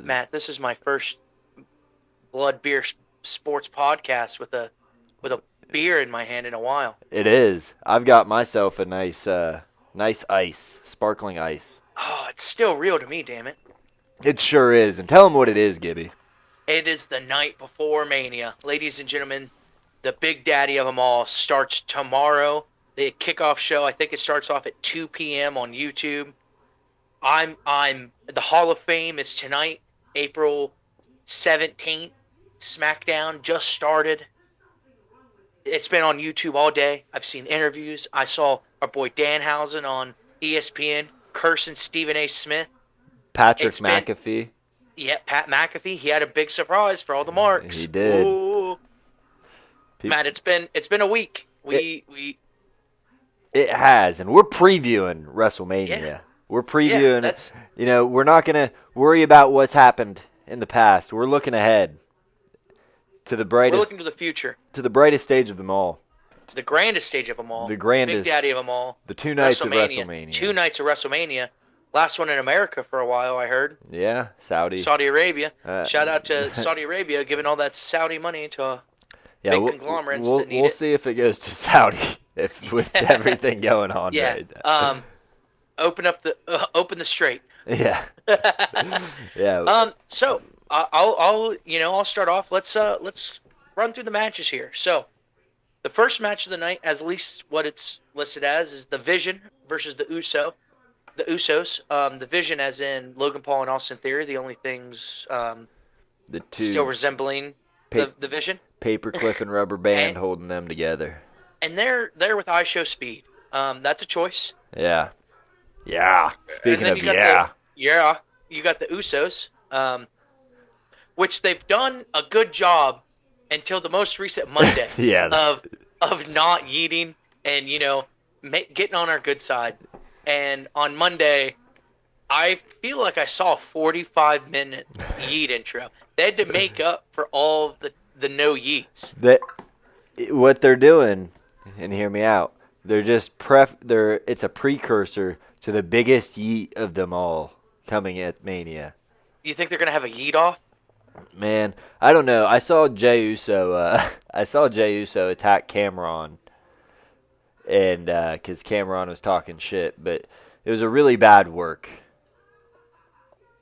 Matt, this is my first blood beer sports podcast with a beer in my hand in a while. It is. I've got myself a nice ice, sparkling ice. Oh, it's still real to me, damn it. It sure is. And tell them what it is, Gibby. It is the night before Mania. Ladies and gentlemen, the big daddy of them all starts tomorrow. The kickoff show, I think it starts off at 2 p.m. on YouTube. The Hall of Fame is tonight, April 17th. SmackDown just started. It's been on YouTube all day. I've seen interviews. I saw our boy Danhausen on ESPN cursing Stephen A. Smith. Patrick McAfee. Yeah, Pat McAfee. He had a big surprise for all the marks. He did. Ooh. Matt, it's been a week. It has, and we're previewing WrestleMania. Yeah. We're previewing. We're not gonna worry about what's happened in the past. We're looking ahead to the brightest. We're looking to the future. To the brightest stage of them all. To the grandest stage of them all. The grandest. Big daddy of them all. The 2 nights of WrestleMania. 2 nights of WrestleMania. Last one in America for a while, I heard. Yeah, Saudi Arabia. Shout out to Saudi Arabia giving all that Saudi money to big conglomerates that need it. We'll see if it goes to Saudi with everything going on right now. Open the strait. Yeah. Yeah. So I'll start off. Let's run through the matches here. So the first match of the night, as least what it's listed as, is the Vision versus the Usos. The Vision, as in Logan Paul and Austin Theory, the only things the two still resembling the Vision. Paperclip and rubber band holding them together. And they're with iShow Speed. That's a choice. Yeah. Yeah. Speaking of you got the Usos, which they've done a good job until the most recent Monday of not yeeting and getting on our good side. And on Monday, I feel like I saw a 45-minute yeet intro. They had to make up for all the no yeets. What they're doing, and hear me out, they're just it's a precursor to the biggest yeet of them all coming at Mania. You think they're gonna have a yeet off? Man, I don't know. I saw Jey Uso. I saw Jey Uso attack Cameron, and because Cameron was talking shit, but it was a really bad work.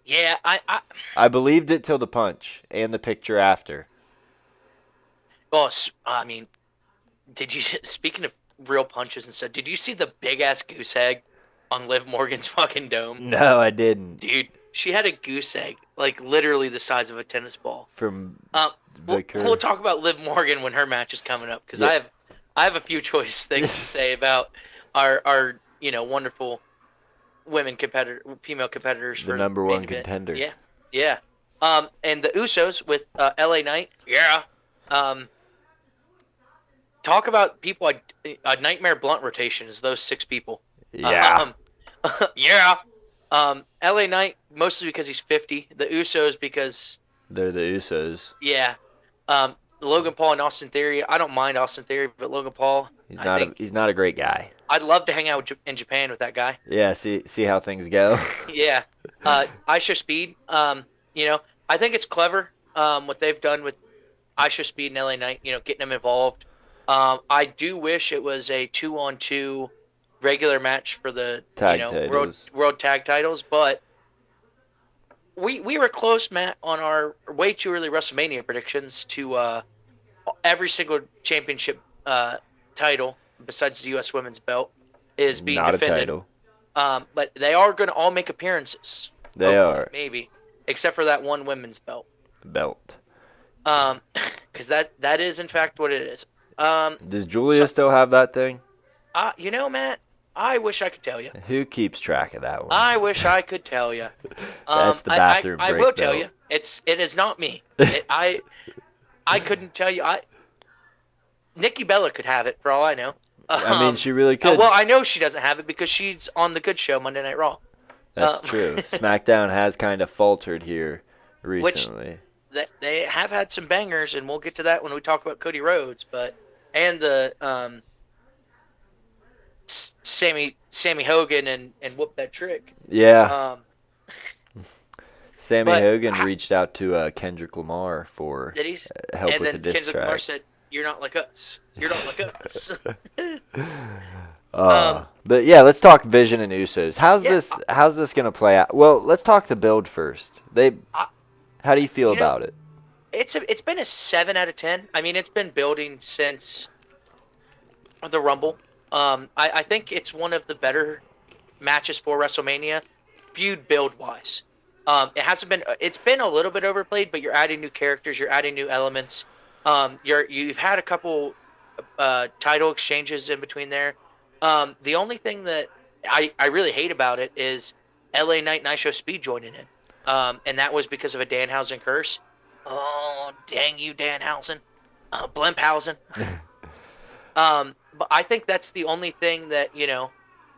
Yeah, I believed it till the punch and the picture after. Well, I mean, speaking of real punches and stuff, did you see the big ass goose egg on Liv Morgan's fucking dome? No, I didn't. Dude, she had a goose egg, like literally the size of a tennis ball. We'll talk about Liv Morgan when her match is coming up, because I have a few choice things to say about our wonderful female competitors for the number one contender. Yeah. And the Usos with LA Knight. Yeah. Talk about people a nightmare blunt rotation is those 6 people. Yeah. Yeah. LA Knight mostly because he's 50. The Usos because they're the Usos. Yeah. Logan Paul and Austin Theory. I don't mind Austin Theory, but Logan Paul, he's not a great guy. I'd love to hang out in Japan with that guy. Yeah, see how things go. Yeah. iShow Speed. I think it's clever what they've done with iShow Speed and LA Knight. Getting them involved. I do wish it was a 2-on-2 regular match for the world tag titles, but we were close, Matt, on our way too early WrestleMania predictions to every single championship title besides the U.S. Women's belt is being not defended. A title. But they are going to all make appearances. They are. Maybe. Except for that one women's belt. Because that is, in fact, what it is. Does Julia still have that thing? Matt, I wish I could tell you. Who keeps track of that one? I wish I could tell you. That's the bathroom break I will belt. tell you. It is not me. I couldn't tell you. Nikki Bella could have it for all I know. I mean, she really could. Well, I know she doesn't have it because she's on the Good Show Monday Night Raw. That's true. SmackDown has kind of faltered here recently. They have had some bangers, and we'll get to that when we talk about Cody Rhodes, and the Sammy Hogan and Whoop That Trick. Yeah. Sammy But Hogan reached out to Kendrick Lamar for did he? help And with the then diss Kendrick Lamar track. said, "You're not like us. You're not like us." But yeah, let's talk Vision and Usos. How's Yeah, this? How's this gonna play out? Well, let's talk the build first. I, How do you feel you know, about it? it's been a 7 out of 10. I mean, it's been building since the Rumble. I think it's one of the better matches for WrestleMania, feud build wise. It hasn't been. It's been a little bit overplayed, but you're adding new characters, you're adding new elements. You've had a couple title exchanges in between there. The only thing that I really hate about it is LA Knight and ISHO Speed joining in. And that was because of a Danhausen curse. Oh, dang you, Danhausen. Blimphausen. But I think that's the only thing that,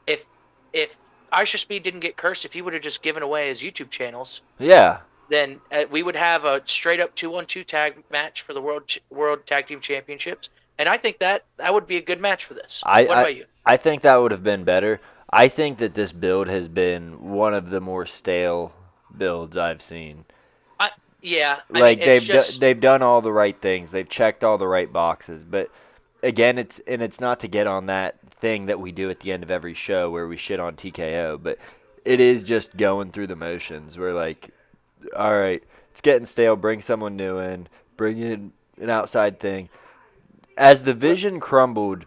if if ISHO Speed didn't get cursed, if he would have just given away his YouTube channels, Yeah, then we would have a straight up 2-on-2 tag match for the World Tag Team Championships. And I think that would be a good match for this. I, What I about you? I think that would have been better. I think that this build has been one of the more stale builds I've seen. I Yeah, I mean Like it's just they've done all the right things. They've checked all the right boxes, but again, it's not to get on that thing that we do at the end of every show where we shit on TKO, but it is just going through the motions. We're like, all right, it's getting stale. Bring someone new in. Bring in an outside thing. As the vision crumbled,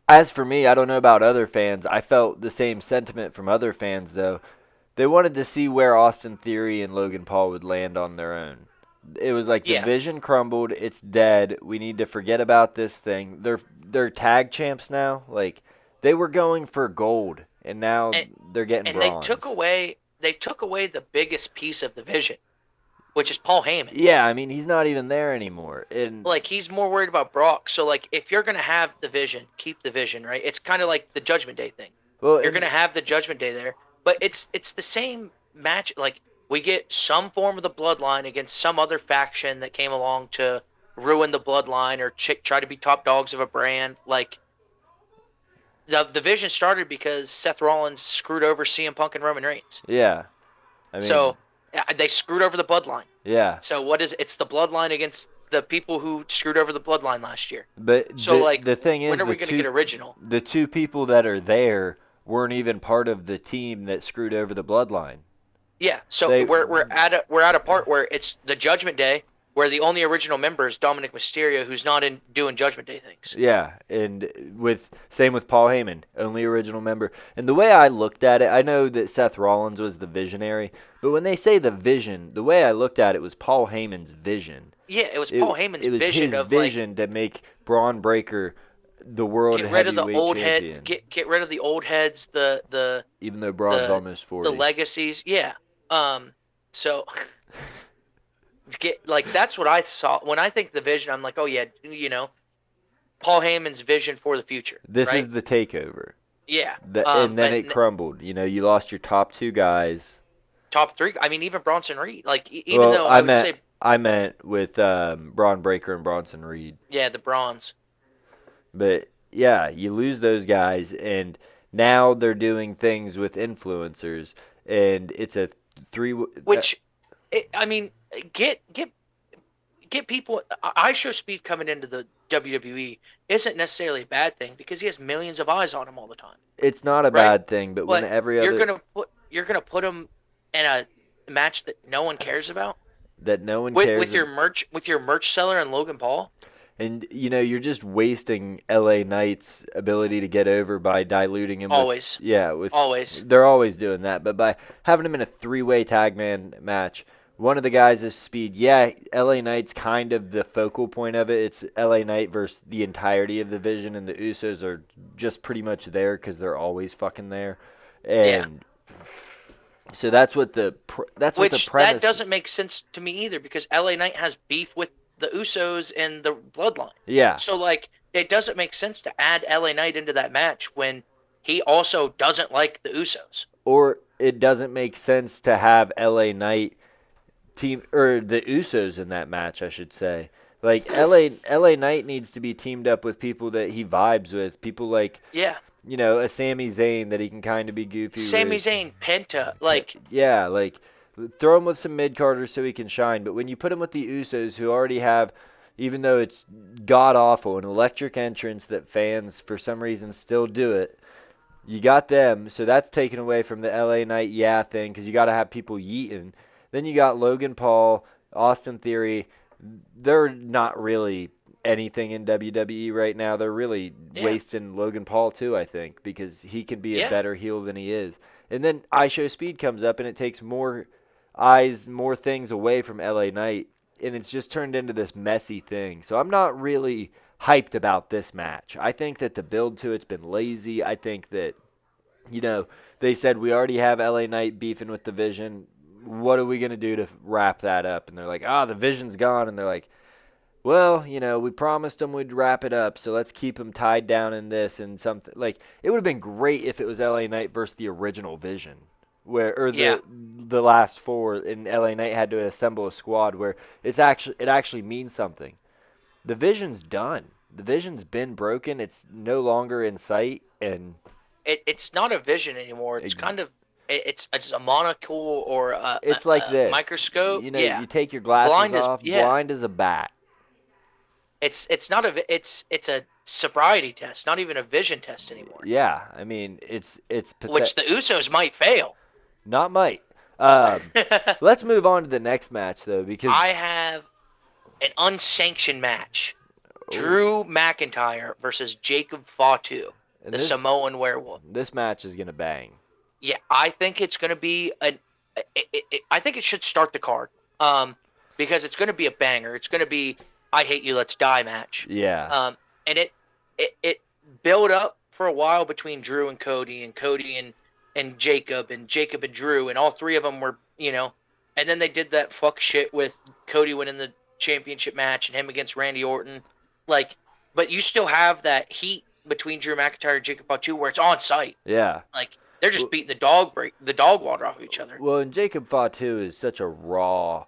as for me, I don't know about other fans. I felt the same sentiment from other fans, though. They wanted to see where Austin Theory and Logan Paul would land on their own. It was like the yeah. vision crumbled. It's dead. We need to forget about this thing. They're tag champs now. Like they were going for gold, and now And they're getting and bronze. they took away the biggest piece of the vision, which is Paul Heyman. Yeah, I mean he's not even there anymore. And Like he's more worried about Brock. So like if you're gonna have the vision, keep the vision, right? It's kind of like the Judgment Day thing. well, You're and gonna have the Judgment Day there, but it's the same match. Like we get some form of the bloodline against some other faction that came along to ruin the bloodline or try to be top dogs of a brand. Like the vision started because Seth Rollins screwed over CM Punk and Roman Reigns. yeah, I mean, So they screwed over the bloodline. yeah. So what is it's the bloodline against the people who screwed over the bloodline last year. But So like the thing is, when are we gonna get original? the two people that are there weren't even part of the team that screwed over the bloodline. Yeah, so They- we're at a part where it's the Judgment Day, where the only original member is Dominic Mysterio, who's not in doing Judgment Day things. Yeah, and same with Paul Heyman, only original member. And the way I looked at it, I know that Seth Rollins was the visionary, but when they say the vision, the way I looked at it was Paul Heyman's vision. Yeah, it was Paul Heyman's It was vision his of vision to make Braun Breaker the world get rid of the heavyweight old champion. head, get rid of the old heads, Even though Braun's the almost 40. the legacies. Yeah. So that's what I saw when I think the vision. I'm like, oh yeah, Paul Heyman's vision for the future. This right? is the takeover. Yeah. And then it crumbled. You lost your top two guys. Top three. I mean, even Bronson Reed. Like even though I meant with Braun Breaker and Bronson Reed. Yeah, the bronze. But yeah, you lose those guys, and now they're doing things with influencers, and it's a I mean, get people. ISHO Speed coming into the WWE isn't necessarily a bad thing because he has millions of eyes on him all the time. It's not a right? bad thing, but when every other you're gonna put him in a match that no one cares about. That no one cares with your merch seller and Logan Paul. And you're just wasting LA Knight's ability to get over by diluting him. Always. Always. They're always doing that, but by having him in a three-way tag man match, one of the guys is Speed. Yeah, LA Knight's kind of the focal point of it. It's LA Knight versus the entirety of the Vision, and the Usos are just pretty much there because they're always fucking there. And so that's what the premise. That doesn't make sense to me either because LA Knight has beef with the Usos and the Bloodline. Yeah. So it doesn't make sense to add LA Knight into that match when he also doesn't like the Usos. Or it doesn't make sense to have LA Knight the Usos in that match, I should say. Like LA Knight needs to be teamed up with people that he vibes with, people like a Sami Zayn that he can kind of be goofy Sami with. Zayn, Penta, throw him with some mid-carders so he can shine. But when you put him with the Usos, who already have, even though it's god-awful, an electric entrance that fans, for some reason, still do it, you got them, so that's taken away from the LA Knight thing because you got to have people yeeting. Then you got Logan Paul, Austin Theory. They're not really anything in WWE right now. They're really Yeah. wasting Logan Paul too, I think, because he can be a Yeah. better heel than he is. And then ISHO Speed comes up and it takes more eyes, more things away from LA Knight, and it's just turned into this messy thing. So I'm not really hyped about this match. I think that the build to it's been lazy. I think that, they said we already have LA Knight beefing with the Vision. What are we going to do to wrap that up? And they're like, the Vision's gone. And they're like, well, we promised them we'd wrap it up, so let's keep them tied down in this and something. Like, it would have been great if it was LA Knight versus the original Vision, Yeah. the last four, and LA Knight had to assemble a squad where it actually means something. The Vision's done. The Vision's been broken. It's no longer in sight, and It's not a vision anymore. It's kind of it's a monocle or it's like a this. microscope. Yeah. You take your glasses Blind as off, yeah. blind as a bat. It's not it's a sobriety test, not even a vision test anymore. Yeah, I mean it's Which the Usos might fail. Not might. Let's move on to the next match though, because I have an unsanctioned match. Drew McIntyre versus Jacob Fatu, the Samoan werewolf. This match is gonna bang. Yeah, I think it's gonna be I think it should start the card. Because it's gonna be a banger. It's gonna be I hate you, let's die match. Yeah. And it built up for a while between Drew and Cody and Jacob and Drew, and all three of them were, and then they did that fuck shit with Cody winning the championship match and him against Randy Orton. Like, but you still have that heat between Drew McIntyre and Jacob Fatu where it's on site. Yeah. Like, they're just beating the dog water off of each other. Well, and Jacob Fatu is such a raw,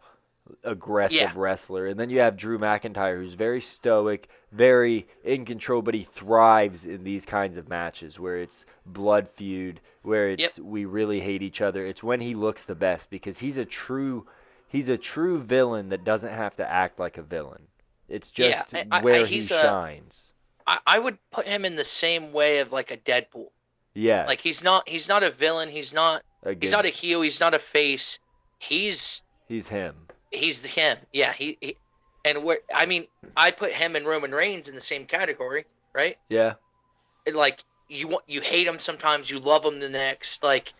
aggressive wrestler. And then you have Drew McIntyre, who's very stoic, very in control, but he thrives in these kinds of matches where it's blood feud, where it's we really hate each other. It's when he looks the best because he's a true villain that doesn't have to act like a villain. It's just where he shines. I would put him in the same way of like a Deadpool. Yes. Like he's not a villain. He's not a heel. He's not a face. He's him. He's him. Yeah. I put him and Roman Reigns in the same category, right? Yeah. Like you hate him sometimes, you love him the next. Like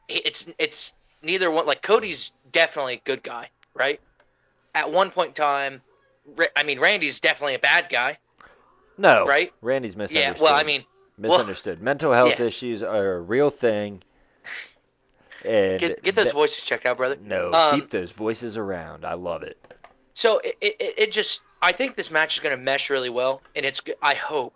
it's neither one. Like Cody's definitely a good guy, right? At one point in time, Randy's definitely a bad guy. No. Right? Randy's misunderstood. Yeah. Well, misunderstood. Mental health issues are a real thing. And get those voices checked out, brother. No, keep those voices around. I love it. So it just, I think this match is going to mesh really well, and I hope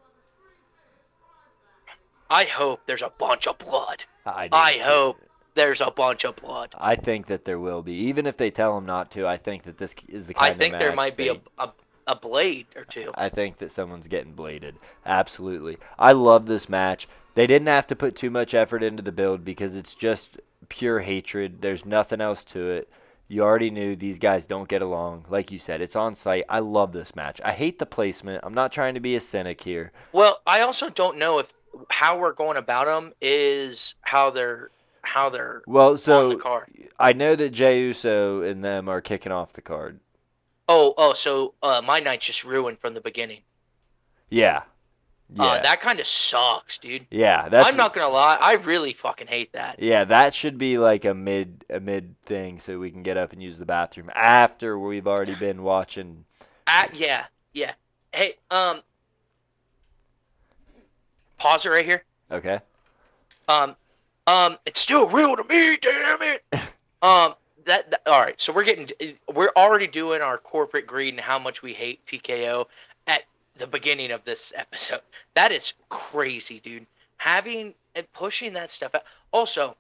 there's a bunch of blood. I hope there's a bunch of blood. I think that there will be, even if they tell them not to. I think that this is the kind of match. I think there might be a blade or two. I think that someone's getting bladed. Absolutely. I love this match. They didn't have to put too much effort into the build because it's just pure hatred. There's nothing else to it. You already knew these guys don't get along. Like you said, it's on site. I love this match. I hate the placement. I'm not trying to be a cynic here. Well, I also don't know if how we're going about them is how they're on the card. I know that Jey Uso and them are kicking off the card. So my night's just ruined from the beginning. Yeah. That kind of sucks, dude. Yeah, I'm not gonna lie, I really fucking hate that. Yeah, that should be like a mid thing, so we can get up and use the bathroom after we've already been watching. Yeah. Hey, pause it right here. Okay. It's still real to me, damn it. All right. So we're already doing our corporate greed and how much we hate TKO at the beginning of this episode. That is crazy, dude. Having and pushing that stuff out. Also,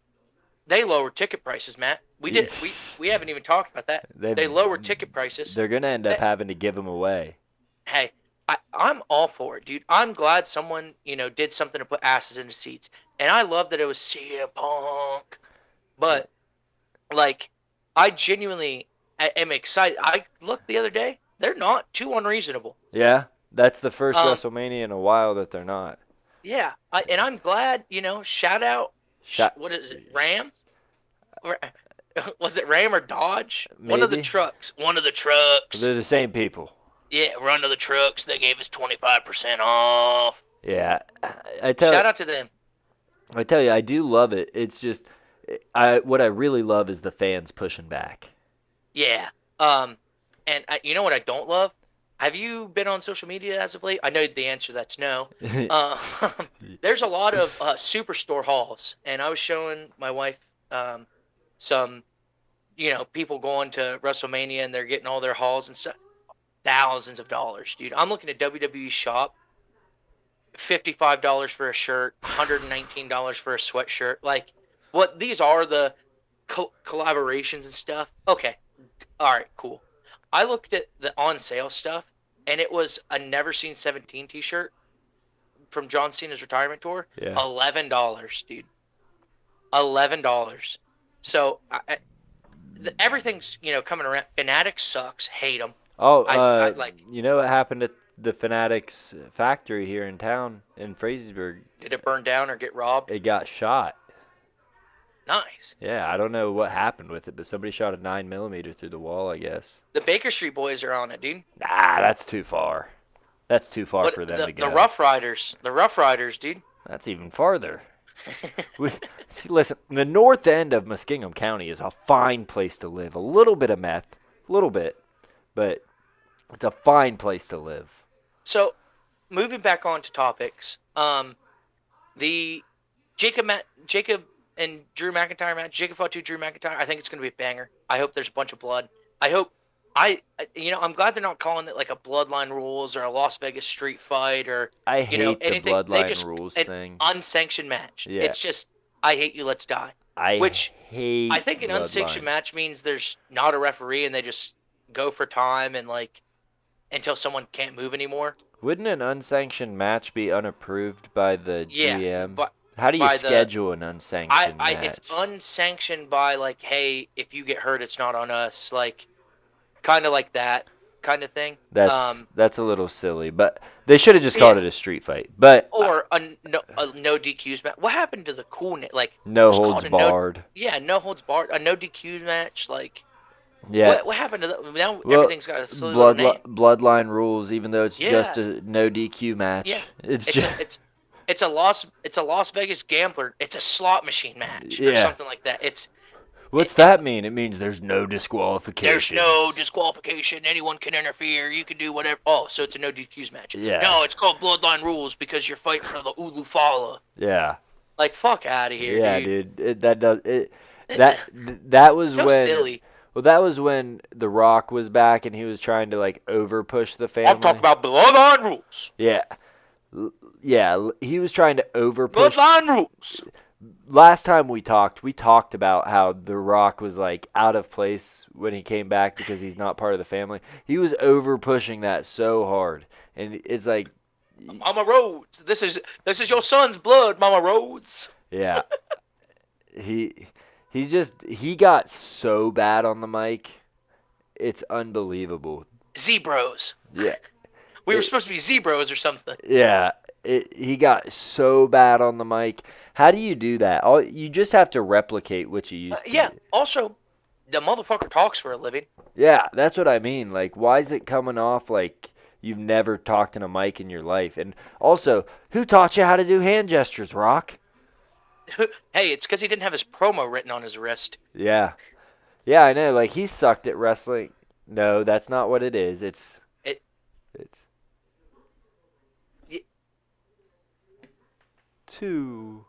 they lowered ticket prices, Matt. We haven't even talked about that. They lowered ticket prices. They're gonna end up having to give them away. Hey, I'm all for it, dude. I'm glad someone did something to put asses into seats, and I love that it was CM Punk. But like, I genuinely am excited. I looked the other day; they're not too unreasonable. Yeah, that's the first Um, WrestleMania in a while that they're not. yeah, and I'm glad. Shout out. Shot, What is it? Ram? Or, was it Ram or Dodge? One of the maybe. trucks. One of the trucks. They're the same people. Yeah, run to the trucks. They gave us 25% off. Yeah, I tell Shout out to them. I tell you, I do love it. It's just, what I really love is the fans pushing back. Yeah. And you know what I don't love? Have you been on social media as of late? I know the answer to that's no. Uh, there's a lot of superstore hauls, and I was showing my wife some, people going to WrestleMania and they're getting all their hauls and stuff. Thousands of dollars, dude. I'm looking at WWE shop. $55 for a shirt, $119 for a sweatshirt. Like, what these are the collaborations and stuff. Okay, all right, cool. I looked at the on sale stuff, and it was a Never Seen 17 T-shirt from John Cena's retirement tour. Yeah. $11, dude. $11. So everything's coming around. Fanatics sucks. Hate them. Oh, I like. you know what happened at the Fanatics factory here in town in Frazeysburg? Did it burn down or get robbed? It got shot. Nice. Yeah, I don't know what happened with it, but somebody shot a 9mm through the wall, I guess. The Baker Street Boys are on it, dude. Nah, that's too far. That's too far But for them to go. the Rough Riders, dude. That's even farther. Listen, the north end of Muskingum County is a fine place to live. A little bit of meth, a little bit, but it's a fine place to live. So, moving back on to topics, the Jacob and Drew McIntyre match. Jacob fought to Drew McIntyre. I think it's going to be a banger. I hope there's a bunch of blood. I'm glad they're not calling it like a Bloodline Rules or a Las Vegas Street Fight or I hate the anything. Bloodline Rules an thing. unsanctioned match. Yeah. It's just I hate you, let's die. I I think an Bloodline. unsanctioned match means there's not a referee and they just go for time and until someone can't move anymore. Wouldn't an unsanctioned match be unapproved by the Yeah, GM? but How do you by the- schedule an unsanctioned match? it's unsanctioned by hey, if you get hurt, it's not on us. Kind of like that kind of thing. That's a little silly, but they should have just called it a street fight. But or a no DQs match. What happened to the coolness? no just holds called barred. No holds barred. A no DQ match. Yeah. What happened to that? Now Well, everything's got a silly little name. Bloodline Rules, even though it's Yeah. just a no DQ match. Yeah. It's It's a Las Vegas gambler. It's a slot machine match or Yeah. something like that. What's that mean? It means there's no disqualification. There's no disqualification. Anyone can interfere. You can do whatever. Oh, so it's a no DQs match. Yeah. No, it's called Bloodline Rules because you're fighting for the Ulu Fala. Yeah. Fuck out of here, Yeah, dude. dude. That was So when. silly. Well, that was when The Rock was back and he was trying to over push the family. I'm talking about Bloodline Rules. Yeah. Yeah, he was trying to over push. Bloodline Rules. Last time we talked about how The Rock was out of place when he came back because he's not part of the family. He was over pushing that so hard, and it's Mama Rhodes. This is your son's blood, Mama Rhodes. yeah. He got so bad on the mic, it's unbelievable. Z-Bros. Yeah. We were supposed to be Z-Bros or something. Yeah. He got so bad on the mic. How do you do that? You just have to replicate what you used to. Yeah. Also, the motherfucker talks for a living. Yeah, that's what I mean. Why is it coming off like you've never talked in a mic in your life? And also, who taught you how to do hand gestures, Rock? Hey, it's because he didn't have his promo written on his wrist. Yeah. Yeah, I know. He sucked at wrestling. No, that's not what it is. It's two.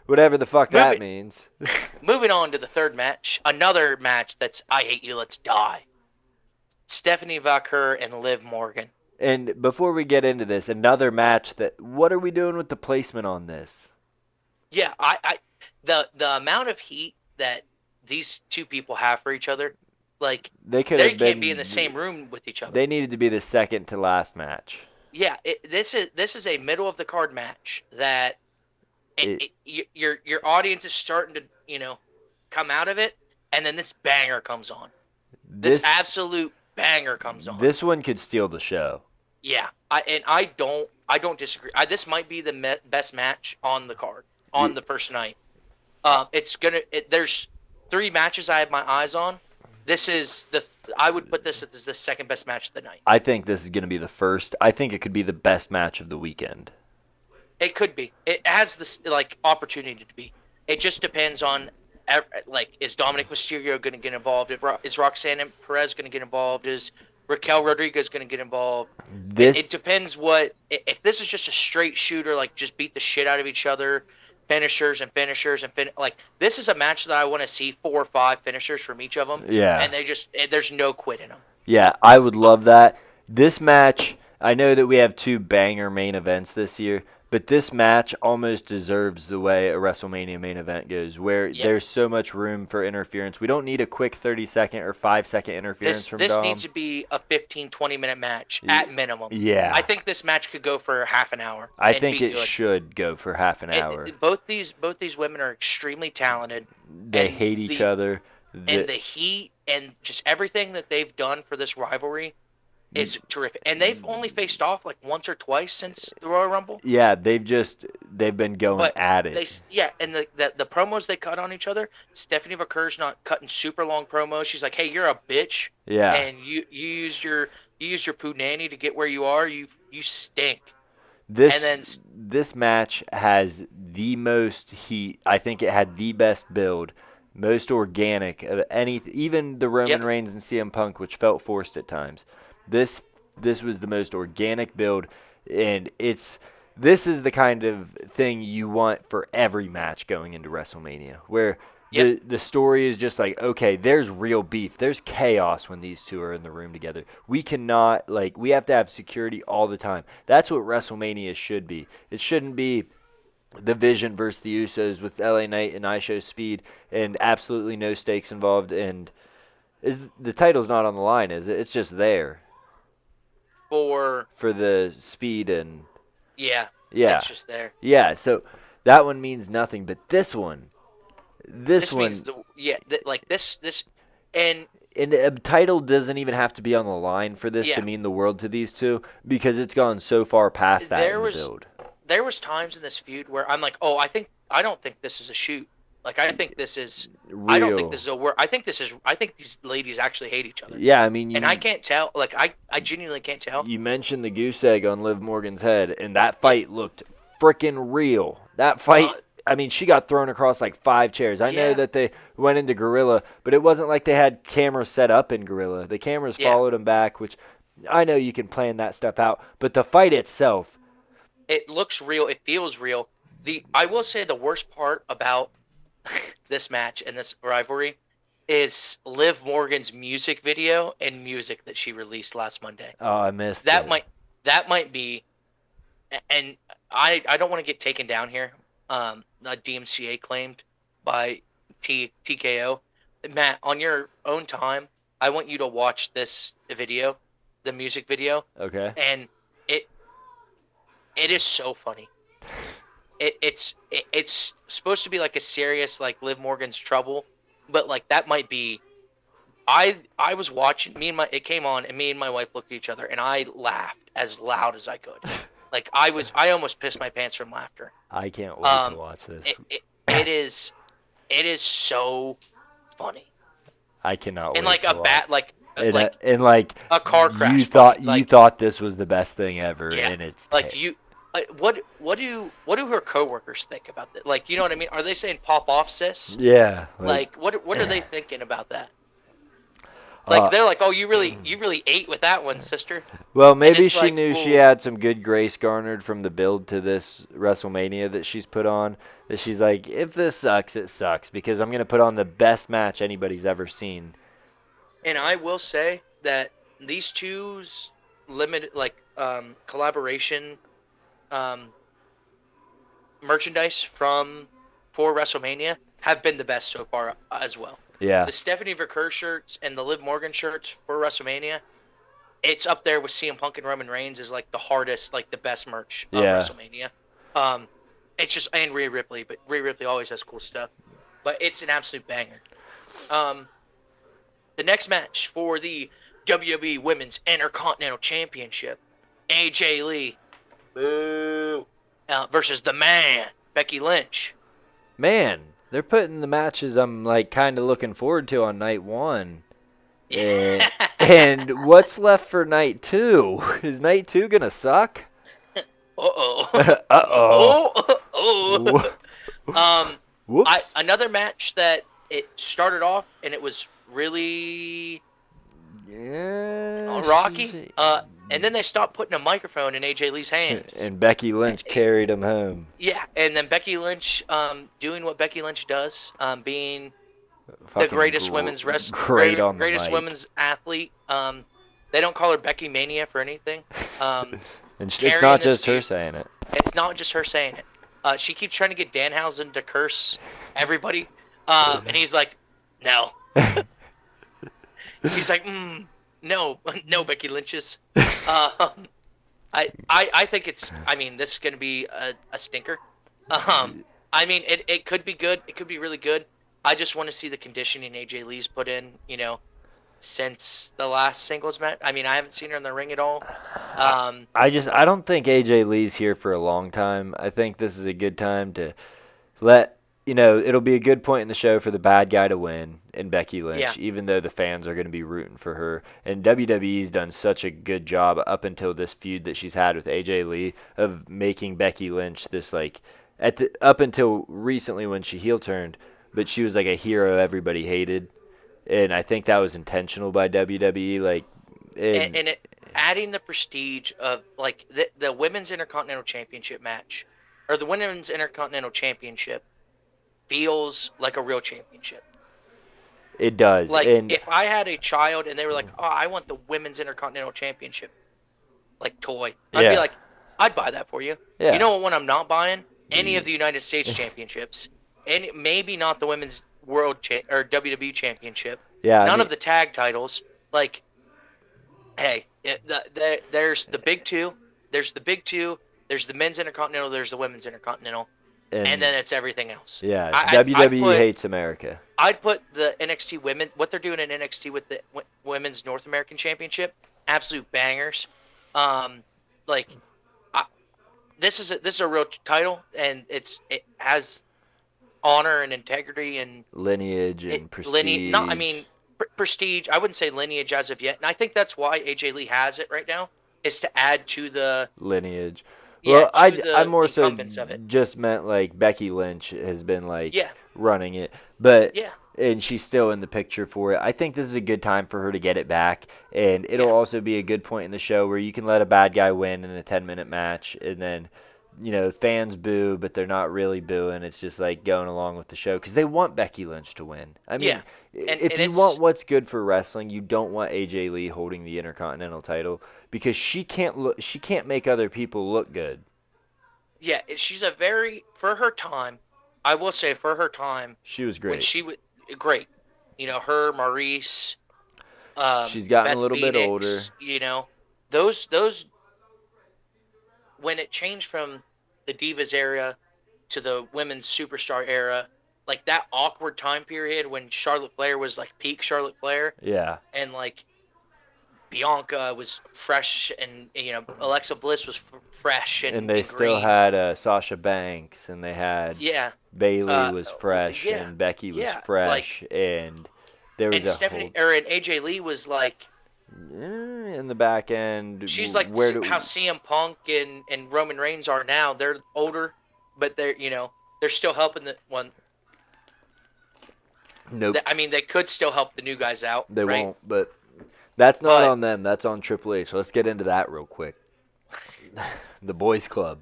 Whatever the fuck that means. Moving on to the third match. Another match that's I hate you, let's die. Stephanie Vaquer and Liv Morgan. And before we get into this, another match what are we doing with the placement on this? Yeah, the amount of heat that these two people have for each other, they can't be in the same room with each other. They needed to be the second to last match. Yeah, this is a middle of the card match that your audience is starting to come out of it, and then this banger comes on. This This absolute banger comes on. this one could steal the show. Yeah, I don't disagree. This might be the best match on the card on Y- the first night. There's three matches I have my eyes on. This is the I would put this as the second best match of the night. I think this is going to be the first. I think it could be the best match of the weekend. It could be. It has this like opportunity to be. It just depends on like is Dominic Mysterio going to get involved? Is Roxanne Perez going to get involved? Is Raquel Rodriguez going to get involved? It This depends if this is just a straight shooter, like just beat the shit out of each other, finishers and like this is a match that I want to see 4 or 5 finishers from each of them. Yeah. And there's no quit in them. Yeah, I would love that. This match, I know that we have 2 banger main events this year, but this match almost deserves the way a WrestleMania main event goes, where Yep. there's so much room for interference. We don't need a quick 30-second or 5-second interference from This Dom. needs to be a 15-20 minute match at minimum. Yeah. I think this match could go for half an hour. I and think be it good. should go for half an hour. Both these women are extremely talented. They and hate each other. And the heat and just everything that they've done for this rivalry is terrific. And they've only faced off like once or twice since the Royal Rumble. Yeah, they've been going But at it. and the promos they cut on each other. Stephanie McCur's not cutting super long promos. She's like, "Hey, you're a bitch." Yeah. And you used your poo nanny to get where you are. You stink. This match has the most heat. I think it had the best build, most organic of any. Even the Roman Yep. Reigns and CM Punk, which felt forced at times. This was the most organic build, and this is the kind of thing you want for every match going into WrestleMania, where the story is just like, okay, there's real beef. There's chaos when these two are in the room together. We cannot, we have to have security all the time. That's what WrestleMania should be. It shouldn't be the Vision versus the Usos with LA Knight and ISHO Speed and absolutely no stakes involved. And the title's not on the line, is it? It's just there for the Speed and yeah, yeah, it's just there. Yeah, so that one means nothing, but this one. This one, means and a title doesn't even have to be on the line for this to mean the world to these two, because it's gone so far past that in the build. There was times in this feud where I'm like, oh, I don't think this is a shoot. Like I think this is real. I don't think this is a word. I think these ladies actually hate each other. Yeah, I mean, and I can't tell. Like I genuinely can't tell. You mentioned the goose egg on Liv Morgan's head, and that fight looked freaking real. That fight. I mean, she got thrown across like 5 chairs. I know that they went into Gorilla, but it wasn't like they had cameras set up in Gorilla. The cameras followed them back, which I know you can plan that stuff out. But the fight itself. It looks real. It feels real. I will say the worst part about this match and this rivalry is Liv Morgan's music video and music that she released last Monday. Oh, I missed that. it. That might be, and I don't want to get taken down here. DMCA claimed by TKO. Matt, on your own time, I want you to watch this video, the music video. Okay. And it is so funny. It's supposed to be like a serious like Liv Morgan's trouble, but like that might be. I was watching it came on and me and my wife looked at each other and I laughed as loud as I could. Like I almost pissed my pants from laughter. I can't wait to watch this. It is so funny. I cannot wait. And like to watch. and like a car crash. You thought this was the best thing ever, and it's like what do her coworkers think about that? Like, you know what I mean? Are they saying "pop off, sis"? Yeah. Like what are they thinking about that? Like they're like, "Oh, you really ate with that one, sister." Well, maybe she knew she had some good grace garnered from the build to this WrestleMania that she's put on. That she's like, if this sucks, it sucks, because I'm gonna put on the best match anybody's ever seen. And I will say that these two's limited collaboration merchandise for WrestleMania have been the best so far as well. Yeah. The Stephanie McCur shirts and the Liv Morgan shirts for WrestleMania, it's up there with CM Punk and Roman Reigns as like the hardest, like the best merch of WrestleMania. It's just, and Rhea Ripley, but Rhea Ripley always has cool stuff. but it's an absolute banger. Um, the next match for the WWE Women's Intercontinental Championship, AJ Lee, boo, versus the man, Becky Lynch. Man, they're putting the matches I'm like kind of looking forward to on night 1. Yeah. And what's left for night 2? Is night 2 gonna suck? Uh-oh. Uh-oh. Oh. Whoops. Another match that it started off and it was really Yeah, rocky. And then they stopped putting a microphone in AJ Lee's hands. and Becky Lynch carried him home. Yeah, and then Becky Lynch doing what Becky Lynch does, being the Fucking greatest women's great on the greatest mic. women's athlete. They don't call her Becky Mania for anything. And it's carrying not this just her feud. saying it. It's not just her saying it. She keeps trying to get Danhausen to curse everybody, and he's like, "No." He's like, "No, no, Becky Lynch's." I think it's. I mean, this is going to be a stinker. I mean, it could be good. It could be really good. I just want to see the conditioning AJ Lee's put in. Since the last singles match. I mean, I haven't seen her in the ring at all. I don't think AJ Lee's here for a long time. I think this is a good time to it'll be a good point in the show for the bad guy to win in Becky Lynch, Yeah. even though the fans are going to be rooting for her. And WWE's done such a good job up until this feud that she's had with AJ Lee of making Becky Lynch this up until recently when she heel turned, but she was like a hero everybody hated. And I think that was intentional by WWE. And adding the prestige of the Women's Intercontinental Championship match, or the Women's Intercontinental Championship, feels like a real championship. It does. Like, and if I had a child and they were like, "Oh, I want the Women's Intercontinental Championship, toy," I'd be like, "I'd buy that for you." Yeah. You know what one I'm not buying? Any of the United States Championships, and maybe not the Women's or WWE Championship. Yeah, None of the tag titles. Hey, there's the big two. There's the big two. There's the Men's Intercontinental. There's the Women's Intercontinental. And then it's everything else. Yeah, WWE hates America. I'd put the NXT women, what they're doing in NXT with the Women's North American Championship, absolute bangers. This is a real title, and it has honor and integrity and lineage and prestige. Prestige. I wouldn't say lineage as of yet, and I think that's why AJ Lee has it right now, is to add to the lineage. Yeah, well, I more so of it. just meant Becky Lynch has been Yeah. running it, but Yeah. and she's still in the picture for it. I think this is a good time for her to get it back, and it'll also be a good point in the show where you can let a bad guy win in a 10-minute match, and then fans boo, but they're not really booing. It's just going along with the show because they want Becky Lynch to win. I mean, if you want what's good for wrestling, you don't want AJ Lee holding the Intercontinental title because she can't make other people look good. Yeah, she's for her time. I will say for her time, she was great. When she was great, her Maurice. She's gotten Beth a little bit older. Those when it changed from the Divas era to the Women's Superstar era, that awkward time period when Charlotte Flair was peak Charlotte Flair. Yeah. And Bianca was fresh, and Alexa Bliss was fresh, and they and still green. Had Sasha Banks, and they had Bayley was fresh, and Becky was fresh, and there was and AJ Lee was in the back end. She's how CM Punk and Roman Reigns are now. They're older, but they're still helping the one. Nope. I mean, they could still help the new guys out. They right? won't, but that's not on them. That's on Triple H. So let's get into that real quick. The Boys Club.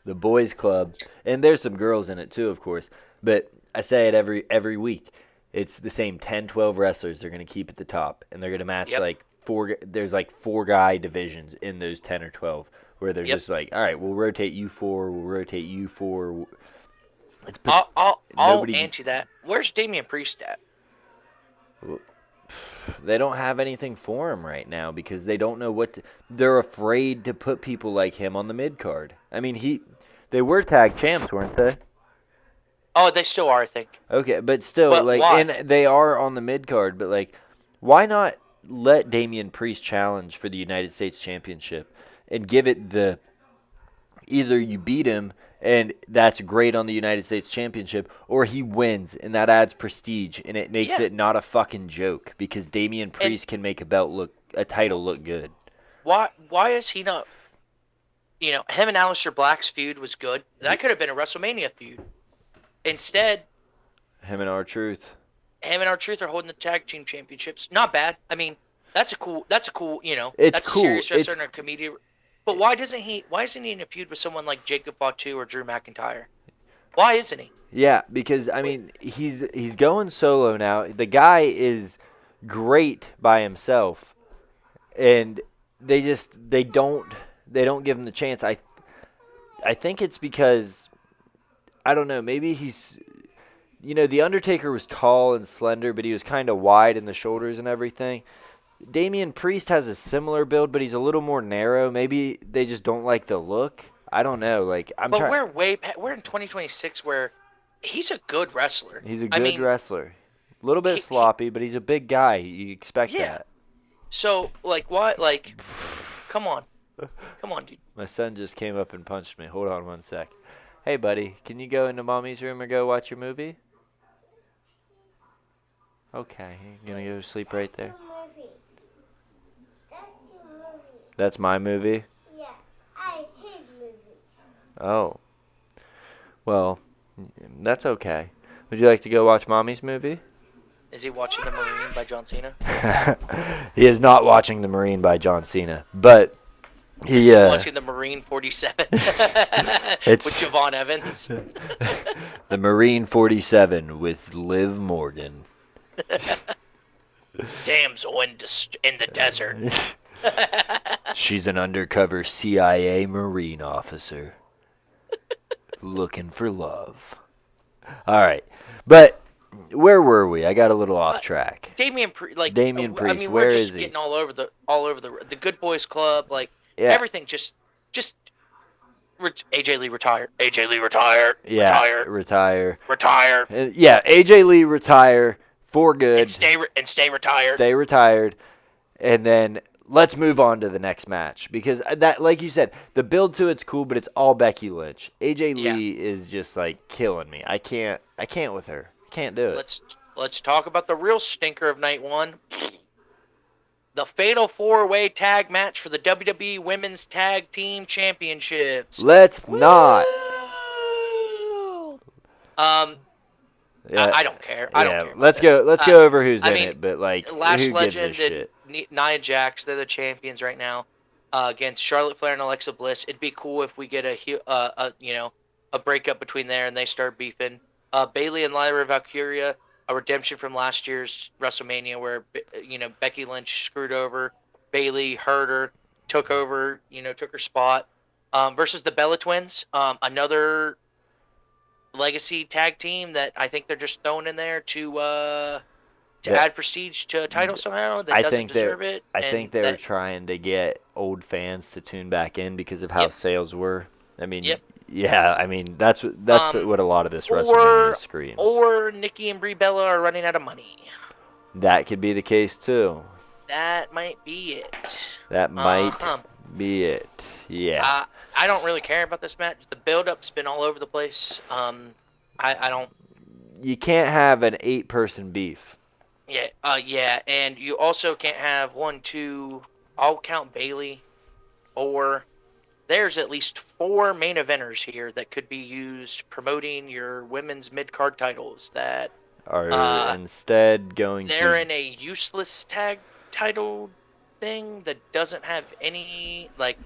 The Boys Club. And there's some girls in it too, of course. But I say it every week. It's the same 10, 12 wrestlers they're going to keep at the top. And they're going to match there's 4 guy divisions in those 10 or 12 where they're just all right, we'll rotate you 4, we'll rotate you 4. I'll answer that. Where's Damian Priest at? They don't have anything for him right now because they don't know they're afraid to put people like him on the mid card. I mean, they were tag champs, weren't they? Oh, they still are, I think. Okay, but still, But like, why? and they are on the mid card, but like, why not let Damian Priest challenge for the United States Championship and give it the either you beat him and that's great on the United States Championship, or he wins and that adds prestige and it makes Yeah, it not a fucking joke because Damian and Priest can make a title look good. why is he not? Him and Aleister Black's feud was good. That could have been a WrestleMania feud. Instead, Him and R-Truth. him and R-Truth are holding the tag team championships. Not bad. I mean, that's a cool. That's a cool. It's That's a cool. serious wrestler and a comedian. But why doesn't he? Why isn't he in a feud with someone like Jacob Fatu or Drew McIntyre? Why isn't he? Yeah, because I mean he's going solo now. The guy is great by himself, and they don't give him the chance. I think it's because I don't know. Maybe the Undertaker was tall and slender, but he was kind of wide in the shoulders and everything. Damian Priest has a similar build, but he's a little more narrow. Maybe they just don't like the look. I don't know. Like I'm But trying. we're in 2026 where he's a good wrestler. He's a I good mean, wrestler. A little bit he sloppy, but he's a big guy. You expect yeah. that. So like what? Like, come on, dude. My son just came up and punched me. Hold on one sec. Hey, buddy, can you go into mommy's room or go watch your movie? Okay, you're gonna go to sleep right there. That's my movie? Yeah, I hate movies. Oh. Well, that's okay. Would you like to go watch mommy's movie? Is he watching The Marine by John Cena? He is not watching The Marine by John Cena, but Is he he watching The Marine 47 with It's Javon Evans? The Marine 47 with Liv Morgan. Damsel in the desert. She's an undercover CIA Marine officer looking for love. All right, but where were we? I got a little off track. Damian Priest, like Damian I Priest, mean, where we're is just he? getting all over the Good Boys Club, like Yeah, everything. Just AJ Lee retire. AJ Lee retire. yeah, Retire. retire. Retire. Yeah, AJ Lee retire for good. And stay retired. Stay retired, and then let's move on to the next match because that, like you said, the build to it's cool, but it's all Becky Lynch. AJ Yeah. Lee is just like killing me. I can't with her. Can't do it. Let's talk about the real stinker of night one. The Fatal 4-Way Tag match for the WWE Women's Tag Team Championships. Let's not. Yeah, I don't care. I don't care. Let's about go. Let's this. go over who's I in mean, it, but like, Lash who gives a Legend shit? and Nia Jax, they're the champions right now against Charlotte Flair and Alexa Bliss. It'd be cool if we get a breakup between there and they start beefing. Bayley and Lyra Valkyria, a redemption from last year's WrestleMania where Becky Lynch screwed over Bayley, hurt her, took over, took her spot. Versus the Bella Twins, another legacy tag team that I think they're just throwing in there to Yeah. add prestige to a title somehow that I doesn't think they're. deserve it. I and think they were that, trying to get old fans to tune back in because of how Yep. sales were. I mean, Yep. yeah. I mean, that's what a lot of this or WrestleMania screams. or Nikki and Brie Bella are running out of money. That could be the case too. That might be it. That might Uh-huh. be it. Yeah. I don't really care about this match. The build-up's been all over the place. I don't. You can't have an 8-person beef. Yeah, and you also can't have 1, 2. I'll count Bailey, or there's at least 4 main eventers here that could be used promoting your women's mid-card titles that Are instead going they're to. in a useless tag title thing that doesn't have any, like,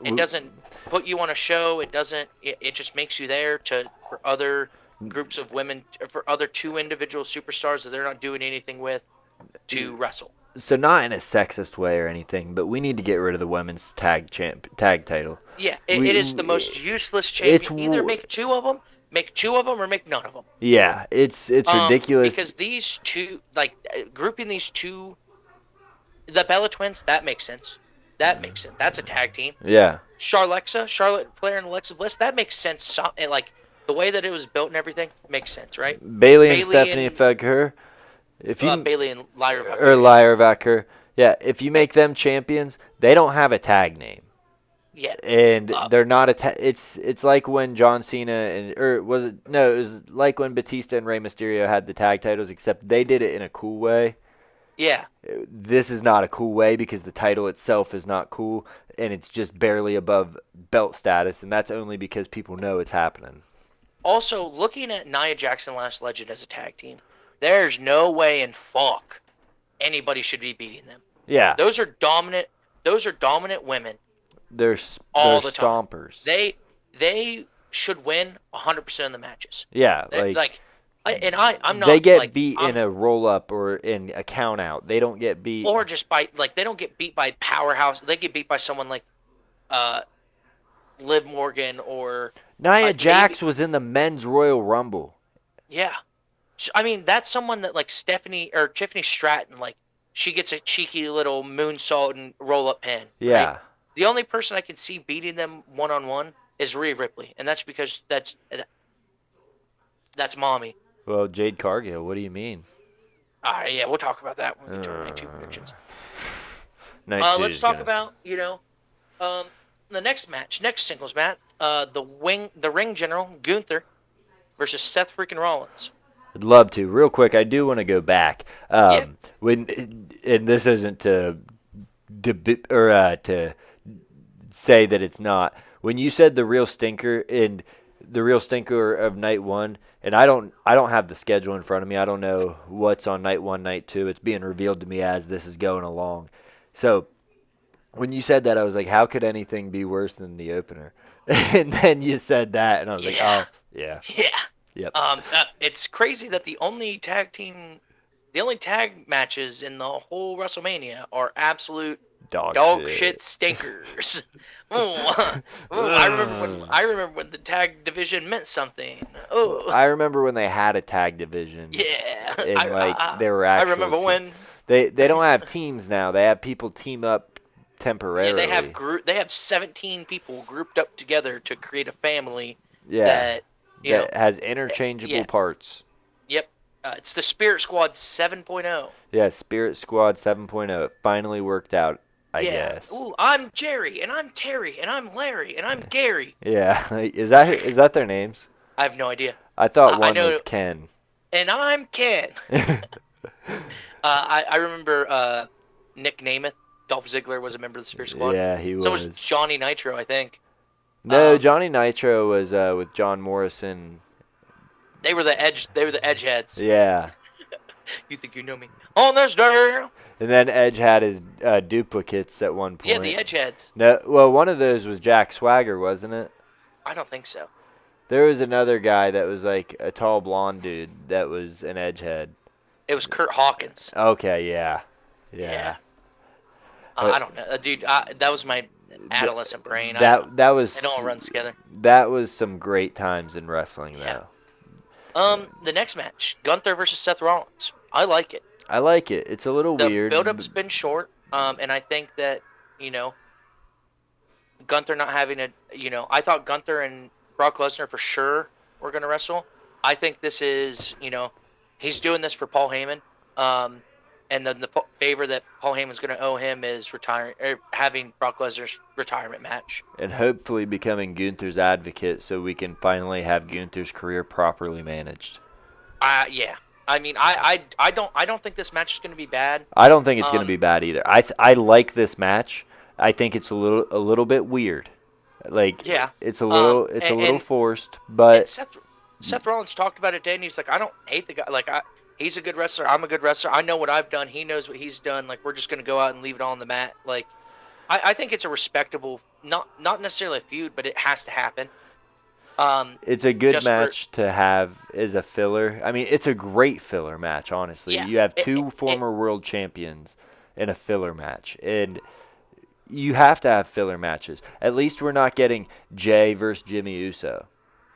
it doesn't put you on a show. It doesn't. It just makes you there for other groups of women, for other 2 individual superstars that they're not doing anything with to wrestle. So not in a sexist way or anything, but we need to get rid of the women's tag title. Yeah, We- it is the most useless it's champion. Either w- make two of them, or make none of them. Yeah, it's ridiculous. Because these two, like grouping these two, the Bella Twins, that makes sense. That makes sense. That's a tag team. Yeah. Charlotte Flair and Alexa Bliss, that makes sense. Like the way that it was built and everything makes sense, right? Bailey and Stephanie Fugger. If you Bailey and Lyra or Lyra Vacker, yeah. If you make them champions, they don't have a tag name. Yeah. And they're not it's like when John Cena it was like when Batista and Rey Mysterio had the tag titles, except they did it in a cool way. Yeah. This is not a cool way because the title itself is not cool, and it's just barely above belt status, and that's only because people know it's happening. Also, looking at Nia Jackson Last Legend as a tag team, there's no way in fuck anybody should be beating them. Yeah. Those are dominant women. They're all the stompers. Time. They should win 100% of the matches. Yeah, I'm not. They get beat in a roll up or in a count out. They don't get beat, or just by they don't get beat by powerhouse. They get beat by someone like, Liv Morgan or Nia Jax was in the men's Royal Rumble. Yeah, I mean that's someone that like Stephanie or Tiffany Stratton, like she gets a cheeky little moonsault and roll up pin. Yeah. Right? The only person I can see beating them one-on-one is Rhea Ripley, and that's because that's mommy. Well, Jade Cargill, what do you mean? Yeah, we'll talk about that when we get to our night 2 predictions. Let's talk about, the next singles match, the ring general, Gunther, versus Seth freaking Rollins. I'd love to. Real quick, I do want to go back. And this isn't to say that it's not. When you said the real stinker of night 1, and I don't have the schedule in front of me. I don't know what's on night 1, night 2. It's being revealed to me as this is going along. So when you said that, I was like, how could anything be worse than the opener? And then you said that, and I was like, oh, yeah. Yeah. Yep. It's crazy that the only tag matches in the whole WrestleMania are absolute dog shit stinkers. I remember when the tag division meant something. Oh, I remember when they had a tag division. Yeah, and they were actual. I remember when they don't have teams now. They have people team up temporarily. Yeah, they have 17 people grouped up together to create a family. Yeah, that has interchangeable parts. Yep. It's the Spirit Squad 7.0. Yeah, Spirit Squad 7.0. It finally worked out, I guess. Ooh, I'm Jerry, and I'm Terry, and I'm Larry, and I'm Gary. Yeah. Is that their names? I have no idea. I thought one was Ken. And I'm Ken. I remember Nick Namath. Dolph Ziggler was a member of the Spirit Squad. Yeah, he was. So was Johnny Nitro, I think. No, Johnny Nitro was with John Morrison. They were the edge heads. Yeah. You think you know me? On this day. And then Edge had his duplicates at one point. Yeah, the edge heads. No, well, one of those was Jack Swagger, wasn't it? I don't think so. There was another guy that was like a tall blonde dude that was an edge head. It was Kurt Hawkins. Okay, yeah. I don't know, dude. That was my adolescent brain. That was. It all runs together. That was some great times in wrestling, though. The next match, Gunther versus Seth Rollins. I like it. I like it. It's a little weird. The build-up's been short, and I think that Gunther not having I thought Gunther and Brock Lesnar for sure were going to wrestle. I think this is, he's doing this for Paul Heyman. And then the favor that Paul Heyman's going to owe him is having Brock Lesnar's retirement match. And hopefully becoming Gunther's advocate so we can finally have Gunther's career properly managed. Yeah. I mean, I don't think this match is going to be bad. I don't think it's going to be bad either. I like this match. I think it's a little bit weird. It's a little forced, but Seth Rollins talked about it today, and he's like, I don't hate the guy. He's a good wrestler. I'm a good wrestler. I know what I've done. He knows what he's done. We're just going to go out and leave it all on the mat. I think it's a respectable, not necessarily a feud, but it has to happen. It's a good match to have as a filler. I mean, it's a great filler match, honestly. Yeah, you have two former world champions in a filler match, and you have to have filler matches. At least we're not getting Jay versus Jimmy Uso.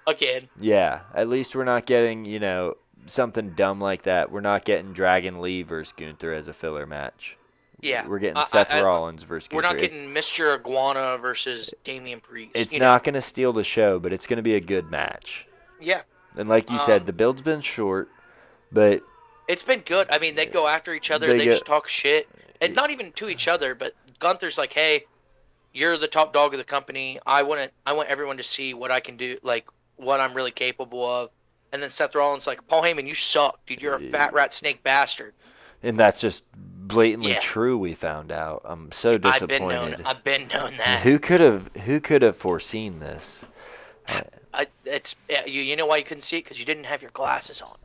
Again. Yeah, at least we're not getting, something dumb like that. We're not getting Dragon Lee versus Gunther as a filler match. Yeah. We're getting Seth Rollins versus Gunther. We're not getting Mr. Iguana versus Damian Priest. It's not going to steal the show, but it's going to be a good match. Yeah. And like you said, Um, the build's been short, but it's been good. I mean, they go after each other. they They get just talk shit, and not even to each other. But Gunther's like, "Hey, you're the top dog of the company. I want everyone to see what I can do, like what I'm really capable of." And then Seth Rollins like, "Paul Heyman, you suck, dude. You're a fat rat snake bastard." and that's just blatantly Yeah, true. We found out. I'm so disappointed. I've been known And that. who could have foreseen this? It's you know why you couldn't see it because you didn't have your glasses on.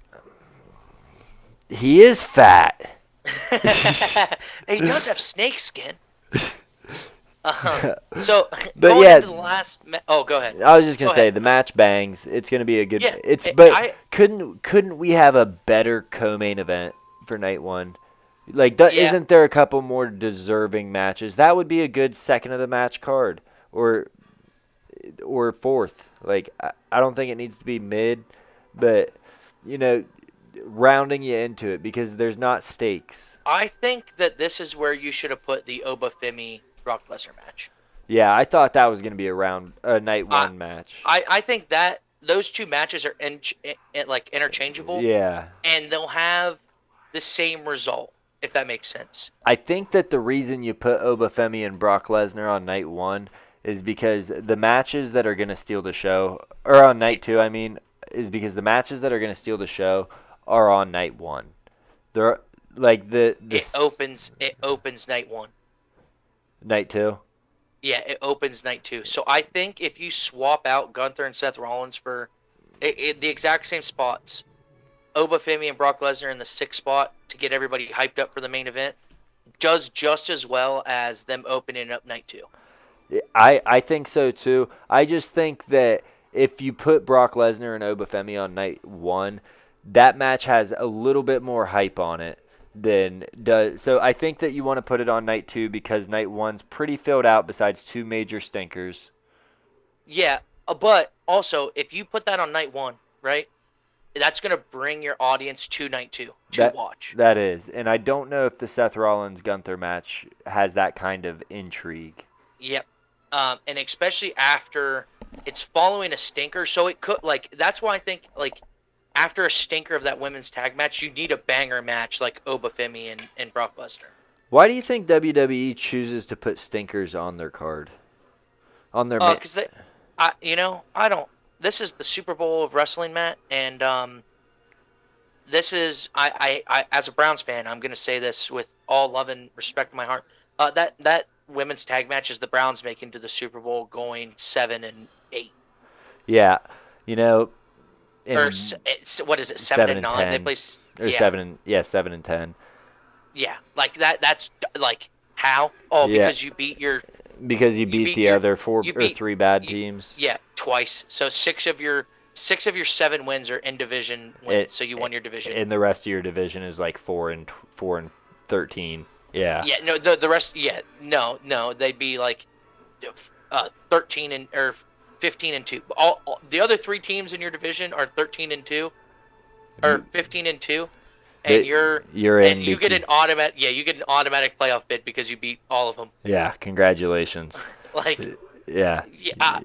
He is fat. He does have snake skin. So But going yeah, into the last. Oh, go ahead. I was just gonna Go say ahead. the match bangs. It's gonna be a good. Yeah, But I couldn't we have a better co-main event for night one? Like, yeah. isn't there a couple more deserving matches? That would be a good second of the match card, or fourth. Like, I don't think it needs to be mid, but you know, rounding you into it because there's not stakes. I think that this is where you should have put the Obafemi Brock Lesnar match. Yeah, I thought that was gonna be a night I one match. I think that those two matches are like interchangeable, Yeah. and they'll have the same result if that makes sense. I think that the reason you put Obafemi and Brock Lesnar on night one is because the matches that are going to steal the show, or on night two, I mean, is because the matches that are going to steal the show are on night one. They're like It opens night one. night two. Yeah, it opens night two. So I think if you swap out Gunther and Seth Rollins for the exact same spots, Obafemi and Brock Lesnar in the sixth spot to get everybody hyped up for the main event, does just as well as them opening up night two. I think so too. I just think that if you put Brock Lesnar and Obafemi on night one, that match has a little bit more hype on it than does. So I think that you want to put it on night two because night one's pretty filled out besides two major stinkers. Yeah, but also if you put that on night one, right? That's gonna bring your audience to night two to watch. That is, and I don't know if the Seth Rollins Gunther match has that kind of intrigue. Yep. And especially after it's following a stinker, so it could like that's why I think like after a stinker of that women's tag match, you need a banger match like Obafemi and Brock Lesnar. Why do you think WWE chooses to put stinkers on their card? On their Because I don't. This is the Super Bowl of wrestling, Matt, and this is I as a Browns fan, I'm gonna say this with all love and respect in my heart. That women's tag match is the Browns making to the Super Bowl, going 7-8. Yeah, you know, Or in what is it, 7-9? 10, They play or 7 and 10. Yeah, like that. That's like how? Oh, Yeah. because you beat your Because you beat the other four you or beat- three bad you- teams. yeah, twice. So six of your 7 wins are in division wins. So you won your division. And the rest of your division is like 4-13. Yeah. Yeah, no, the rest. Yeah, no, they'd be like 15-2. All the other 3 teams in your division are 13-2, or 15-2, and you're in. you get an automatic. Yeah, you get an automatic playoff bid because you beat all of them. Yeah, congratulations. Like, Yeah.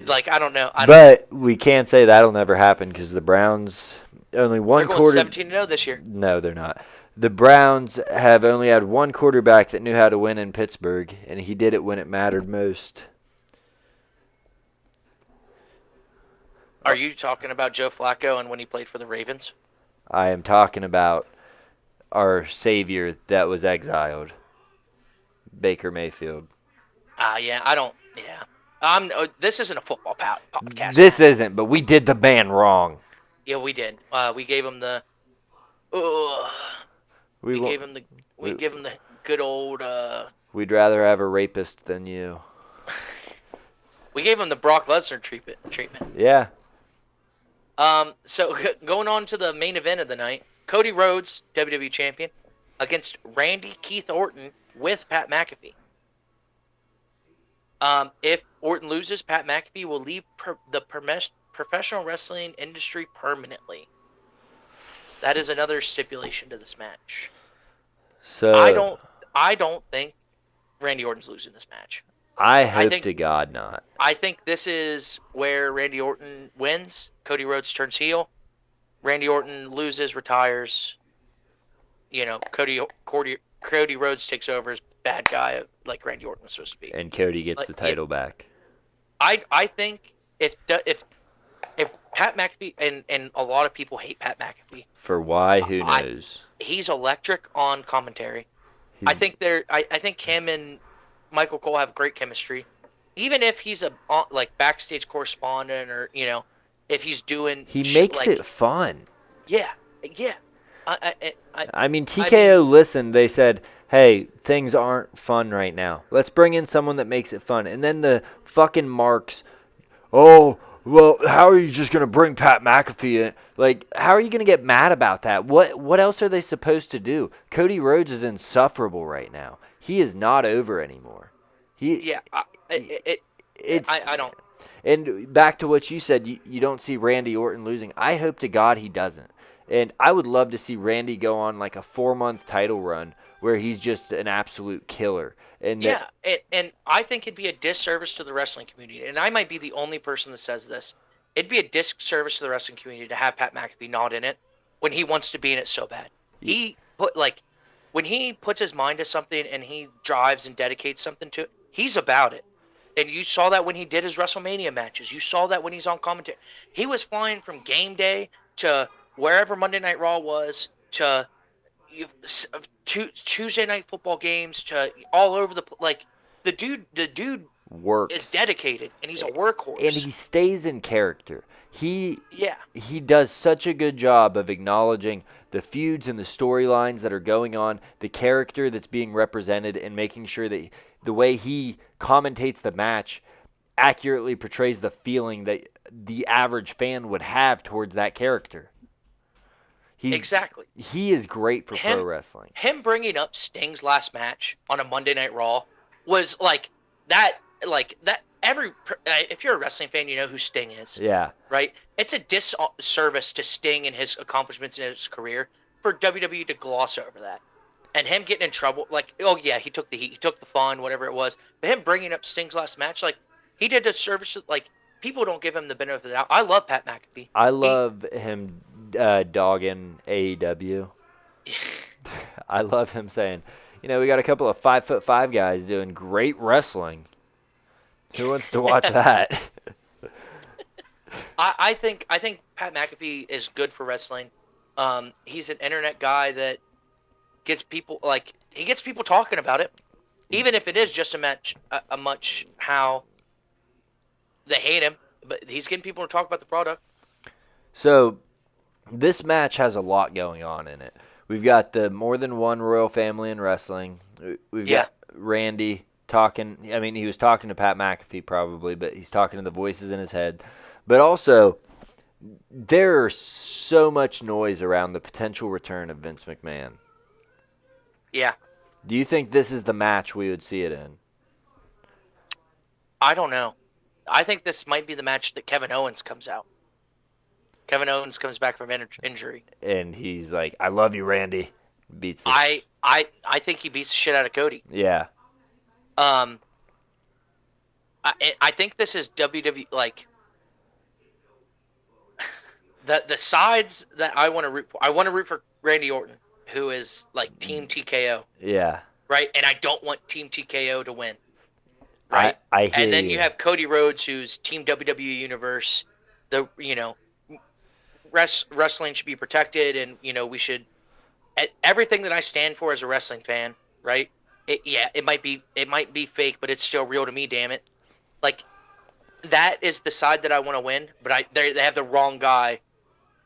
like I don't know. But we can't say that'll never happen because the Browns only one They're going quarter. 17-0 this year. No, they're not. The Browns have only had one quarterback that knew how to win in Pittsburgh, and he did it when it mattered most. Are you talking about Joe Flacco and when he played for the Ravens? I am talking about our savior that was exiled, Baker Mayfield. Yeah, I don't. Yeah, this isn't a football podcast. This isn't, but we did the man wrong. Yeah, we did. We gave him the. We won't- gave him the. We give him the good old. We'd rather have a rapist than you. We gave him the Brock Lesnar treatment. Yeah. So going on to the main event of the night, Cody Rhodes, WWE Champion, against Randy Keith Orton with Pat McAfee. If Orton loses, Pat McAfee will leave the professional wrestling industry permanently. That is another stipulation to this match. So I don't think Randy Orton's losing this match. I I hope think to God not. I think this is where Randy Orton wins. Cody Rhodes turns heel. Randy Orton loses, retires. Cody Rhodes takes over as bad guy like Randy Orton was supposed to be. And Cody gets Like, the yeah, title back. I think if Pat McAfee and a lot of people hate Pat McAfee. For why? Who I knows? He's electric on commentary. He's, I think him and Michael Cole have great chemistry. Even if he's a like backstage correspondent or if he's doing he shit makes like it fun. yeah. I mean, I TKO mean, listened. They said, hey, things aren't fun right now. Let's bring in someone that makes it fun. And then the fucking marks, oh, well, how are you just going to bring Pat McAfee in? Like, how are you going to get mad about that? What else are they supposed to do? Cody Rhodes is insufferable right now. He is not over anymore. yeah. I don't. And back to what you said, you don't see Randy Orton losing. I hope to God he doesn't. And I would love to see Randy go on like a 4-month title run where he's just an absolute killer. And Yeah, and I think it'd be a disservice to the wrestling community. And I might be the only person that says this. It'd be a disservice to the wrestling community to have Pat McAfee not in it when he wants to be in it so bad. When he puts his mind to something and he drives and dedicates something to it, he's about it. And you saw that when he did his WrestleMania matches. You saw that when he's on commentary. He was flying from game day to wherever Monday Night Raw was to Tuesday night football games to all over the dude works. is dedicated and he's a workhorse. And he stays in character. He does such a good job of acknowledging the feuds and the storylines that are going on, the character that's being represented, and making sure that the way he commentates the match accurately portrays the feeling that the average fan would have towards that character. Exactly. He is great for pro wrestling. Him bringing up Sting's last match on a Monday Night Raw was like that. If you're a wrestling fan, you know who Sting is. Yeah. Right? It's a disservice to Sting and his accomplishments in his career for WWE to gloss over that. And him getting in trouble, oh yeah, he took the heat, he took the fun, whatever it was. But him bringing up Sting's last match, he did a service. People don't give him the benefit of the doubt. I love Pat McAfee. I love him dogging AEW. I love him saying, we got a couple of 5'5" guys doing great wrestling. Who wants to watch that? I think Pat McAfee is good for wrestling. He's an internet guy that gets people talking about it, even if it is just a much how they hate him. But he's getting people to talk about the product. So this match has a lot going on in it. We've got the more than one royal family in wrestling. We've got Randy talking. I mean, he was talking to Pat McAfee probably, but he's talking to the voices in his head. But also, there's so much noise around the potential return of Vince McMahon. Yeah. Do you think this is the match we would see it in? I don't know. I think this might be the match that Kevin Owens comes out. Kevin Owens comes back from injury. And he's like, I love you, Randy. Beats the I think he beats the shit out of Cody. Yeah. I think this is WWE, the sides that I want to root for. I want to root for Randy Orton, who is Team TKO. Yeah. Right? And I don't want Team TKO to win. Right? I hear and then you. you have Cody Rhodes, who's Team WWE Universe. Wrestling should be protected, and we should everything that I stand for as a wrestling fan, right? It might be fake, but it's still real to me. Damn it! That is the side that I want to win, but they have the wrong guy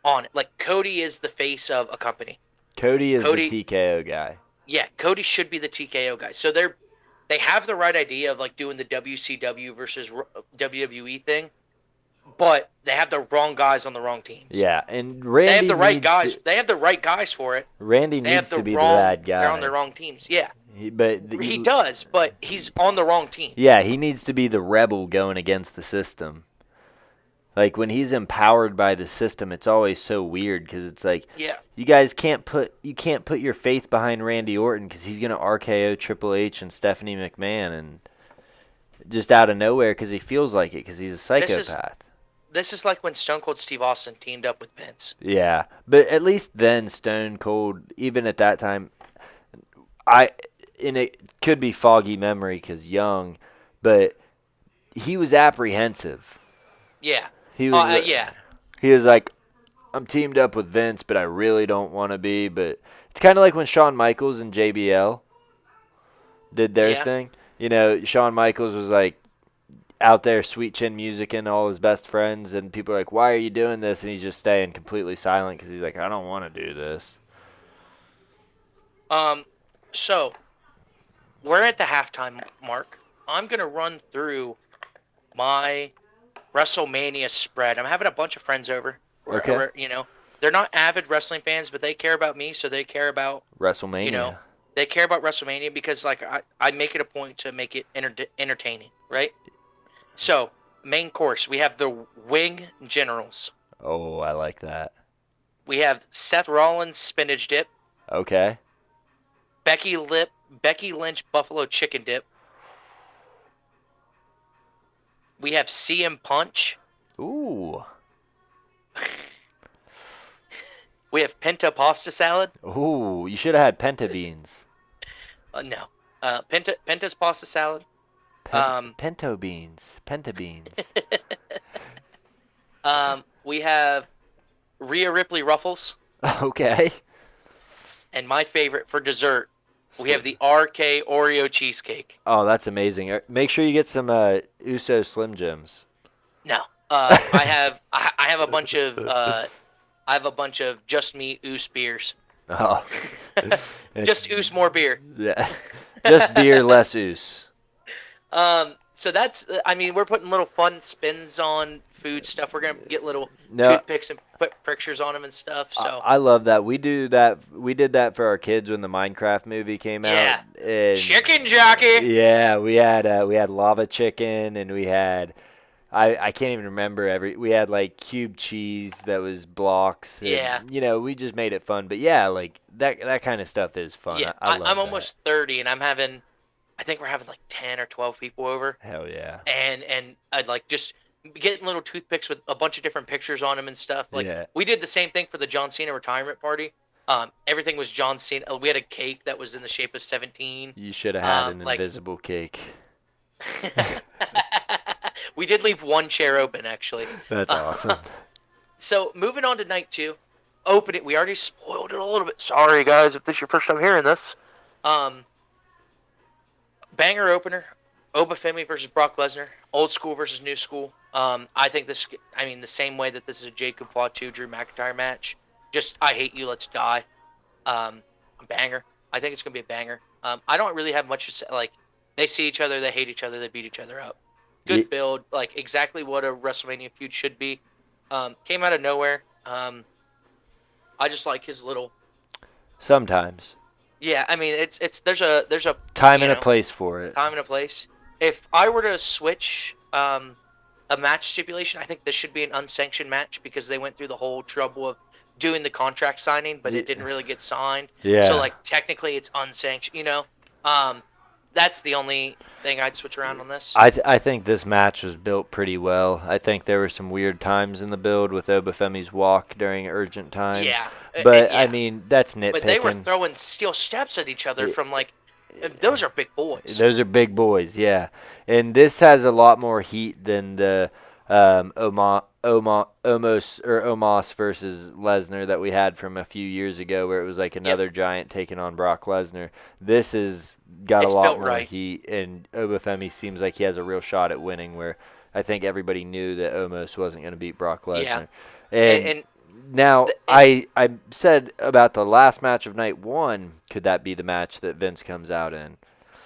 on it. Cody is the face of a company. Cody is the TKO guy. Yeah, Cody should be the TKO guy. So they have the right idea of doing the WCW versus WWE thing. But they have the wrong guys on the wrong teams. Yeah, and Randy they have the right guys. They have the right guys for it. Randy needs to be the bad guy. They're on the wrong teams. Yeah, he does, but he's on the wrong team. Yeah, he needs to be the rebel going against the system. When he's empowered by the system, it's always so weird because it's you guys can't put your faith behind Randy Orton because he's gonna RKO Triple H and Stephanie McMahon, and just out of nowhere because he feels like it because he's a psychopath. This is like when Stone Cold Steve Austin teamed up with Vince. Yeah, but at least then Stone Cold, even at that time, and it could be foggy memory because young, but he was apprehensive. Yeah. He was. Yeah. He was like, I'm teamed up with Vince, but I really don't want to be. But it's kind of like when Shawn Michaels and JBL did their thing. You know, Shawn Michaels was like out there sweet chin music and all his best friends, and people are like, why are you doing this? And he's just staying completely silent because he's like, I don't want to do this. So we're at the halftime mark. I'm gonna run through my WrestleMania spread. I'm having a bunch of friends over. Okay. You know, they're not avid wrestling fans, but they care about me, so they care about WrestleMania. You know, they care about WrestleMania because like I make it a point to make it entertaining, right? So main course, we have the Wing Generals. Oh, I like that. We have Seth Rollins spinach dip. Okay. Becky Lynch buffalo chicken dip. We have CM Punch. Ooh. We have Penta pasta salad. Ooh, you should have had Penta beans. No. Penta's pasta salad. Penta beans. We have Rhea Ripley Ruffles. Okay. And my favorite for dessert, we have the RK Oreo cheesecake. Oh, that's amazing. Make sure you get some Uso Slim Jims. No. I have a bunch of just me Oos beers. Oh. Just Oos more beer. Yeah. Just beer, less Oos. So that's, I mean, we're putting little fun spins on food stuff. We're going to get little toothpicks and put pictures on them and stuff. So I love that. We did that for our kids when the Minecraft movie came out. Yeah. Chicken jockey. Yeah, we had lava chicken, and we had I can't even remember we had like cube cheese that was blocks. And, yeah. You know, we just made it fun. But yeah, like that kind of stuff is fun. Yeah. I love I'm that. almost 30, and I think we're having like 10 or 12 people over. Hell yeah. And I'd like just getting little toothpicks with a bunch of different pictures on them and stuff. Like we did the same thing for the John Cena retirement party. Everything was John Cena. We had a cake that was in the shape of 17. You should have had an invisible cake. We did leave one chair open, actually. That's awesome. So moving on to night 2, open it. We already spoiled it a little bit. Sorry, guys, if this is your first time hearing this. Banger opener, Obafemi versus Brock Lesnar, old school versus new school. I think the same way that this is a Jacob Fatu Drew McIntyre match. Just, I hate you, let's die. Banger. I think it's going to be a banger. I don't really have much to say. Like, they see each other, they hate each other, they beat each other up. Good build, like exactly what a WrestleMania feud should be. Came out of nowhere. I just like his little. Sometimes. Yeah, I mean it's there's a time and a place for it. Time and a place. If I were to switch a match stipulation, I think this should be an unsanctioned match because they went through the whole trouble of doing the contract signing, but it didn't really get signed. Yeah. So like technically it's unsanctioned. You know, that's the only thing I'd switch around on this. I think this match was built pretty well. I think there were some weird times in the build with Obafemi's walk during urgent times. Yeah. But, I mean, that's nitpicking. But they were throwing steel steps at each other from, like, those are big boys. Those are big boys, yeah. And this has a lot more heat than the Omos versus Lesnar that we had from a few years ago where it was like another giant taking on Brock Lesnar. This has got a lot more heat, and Obafemi seems like he has a real shot at winning where I think everybody knew that Omos wasn't going to beat Brock Lesnar. Yeah. And now, I said about the last match of night 1, could that be the match that Vince comes out in?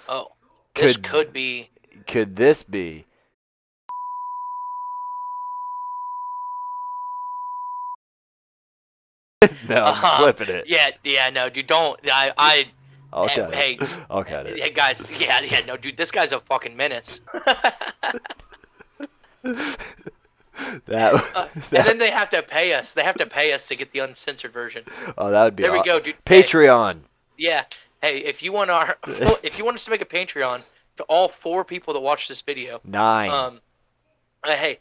Oh, this could be. Could this be? No, I'm flipping it. Yeah, no, dude, don't. I'll cut it. I'll cut it. Hey, guys, no, dude, this guy's a fucking menace. And then they have to pay us. They have to pay us to get the uncensored version. Oh, that would be. There we go, dude. Patreon. Hey, yeah. Hey, if you want us to make a Patreon, to all 4 people that watched this video. 9. Hey,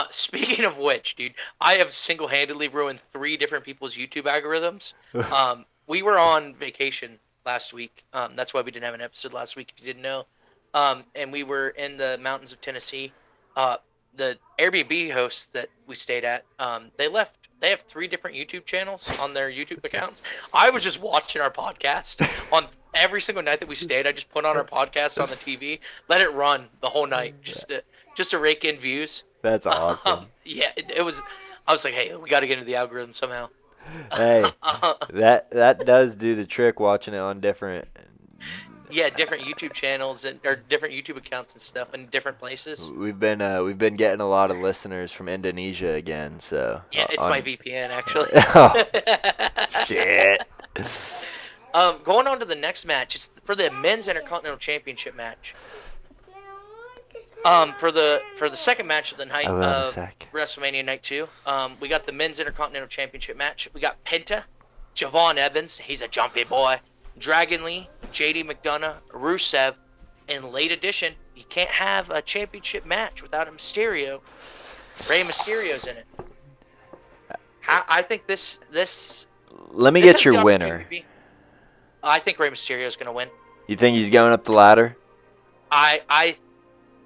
speaking of which, dude, I have single-handedly ruined 3 different people's YouTube algorithms. We were on vacation last week. That's why we didn't have an episode last week, if you didn't know. And we were in the mountains of Tennessee. The Airbnb hosts that we stayed at, they left. They have 3 different YouTube channels on their YouTube accounts. I was just watching our podcast on every single night that we stayed. I just put on our podcast on the TV, let it run the whole night, just to rake in views. That's awesome. Yeah, it was. I was like, hey, we got to get into the algorithm somehow. Hey, that does do the trick. Watching it on different. Yeah, different YouTube channels or different YouTube accounts and stuff in different places. We've been getting a lot of listeners from Indonesia again. So yeah, it's my VPN actually. Oh, shit. Going on to the next match, it's for the men's Intercontinental Championship match. For the second match of the night of WrestleMania Night 2, we got the men's Intercontinental Championship match. We got Penta, Javon Evans, he's a jumpy boy, Dragon Lee, JD McDonough, Rusev, and late addition, you can't have a championship match without a Mysterio. Rey Mysterio's in it. I think this. Let me this get has your the winner. opportunity to I think Rey Mysterio's going to win. You think he's going up the ladder? I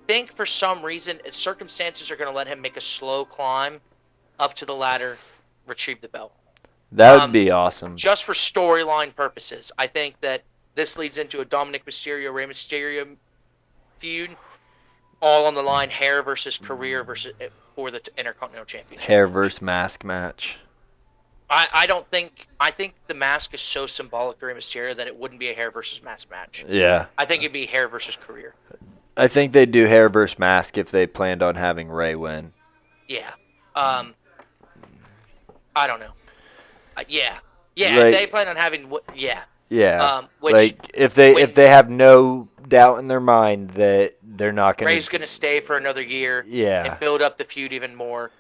think for some reason, circumstances are going to let him make a slow climb up to the ladder, retrieve the belt. That would be awesome. Just for storyline purposes, I think that this leads into a Dominic Mysterio, Rey Mysterio feud, all on the line, hair versus career versus for the Intercontinental Championship. Hair versus mask match. I think the mask is so symbolic to Rey Mysterio that it wouldn't be a hair versus mask match. Yeah. I think it'd be hair versus career. I think they'd do hair versus mask if they planned on having Rey win. Yeah. I don't know. Yeah. Yeah, Like, if they plan on having yeah. Yeah. Which, like if they have no doubt in their mind that they're not going to Rey's going to stay for another year and build up the feud even more.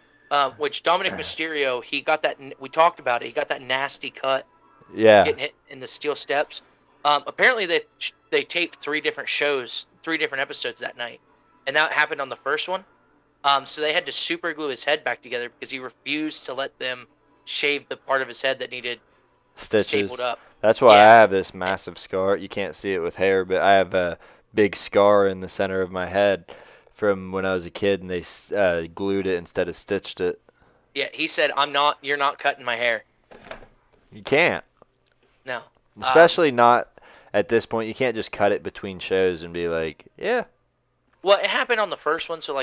Which Dominic Mysterio, he got that. We talked about it. He got that nasty cut. Yeah. Getting hit in the steel steps. Apparently, they taped 3 different shows, 3 different episodes that night, and that happened on the first one. So they had to super glue his head back together because he refused to let them shave the part of his head that needed stitches. stapled up. That's why I have this massive scar. You can't see it with hair, but I have a big scar in the center of my head from when I was a kid, and they glued it instead of stitched it. Yeah, he said, you're not cutting my hair. You can't. No. Especially not at this point. You can't just cut it between shows and be like, yeah. Well, it happened on the first one, so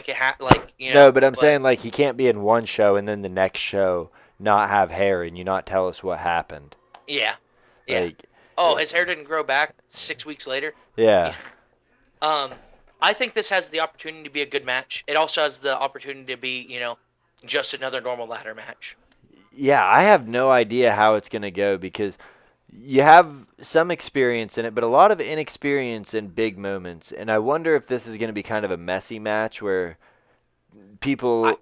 No, but I'm saying like he can't be in one show and then the next show not have hair and you not tell us what happened. Yeah. Yeah. Like, his hair didn't grow back 6 weeks later. Yeah. I think this has the opportunity to be a good match. It also has the opportunity to be, just another normal ladder match. Yeah, I have no idea how it's going to go because you have some experience in it, but a lot of inexperience in big moments. And I wonder if this is going to be kind of a messy match where people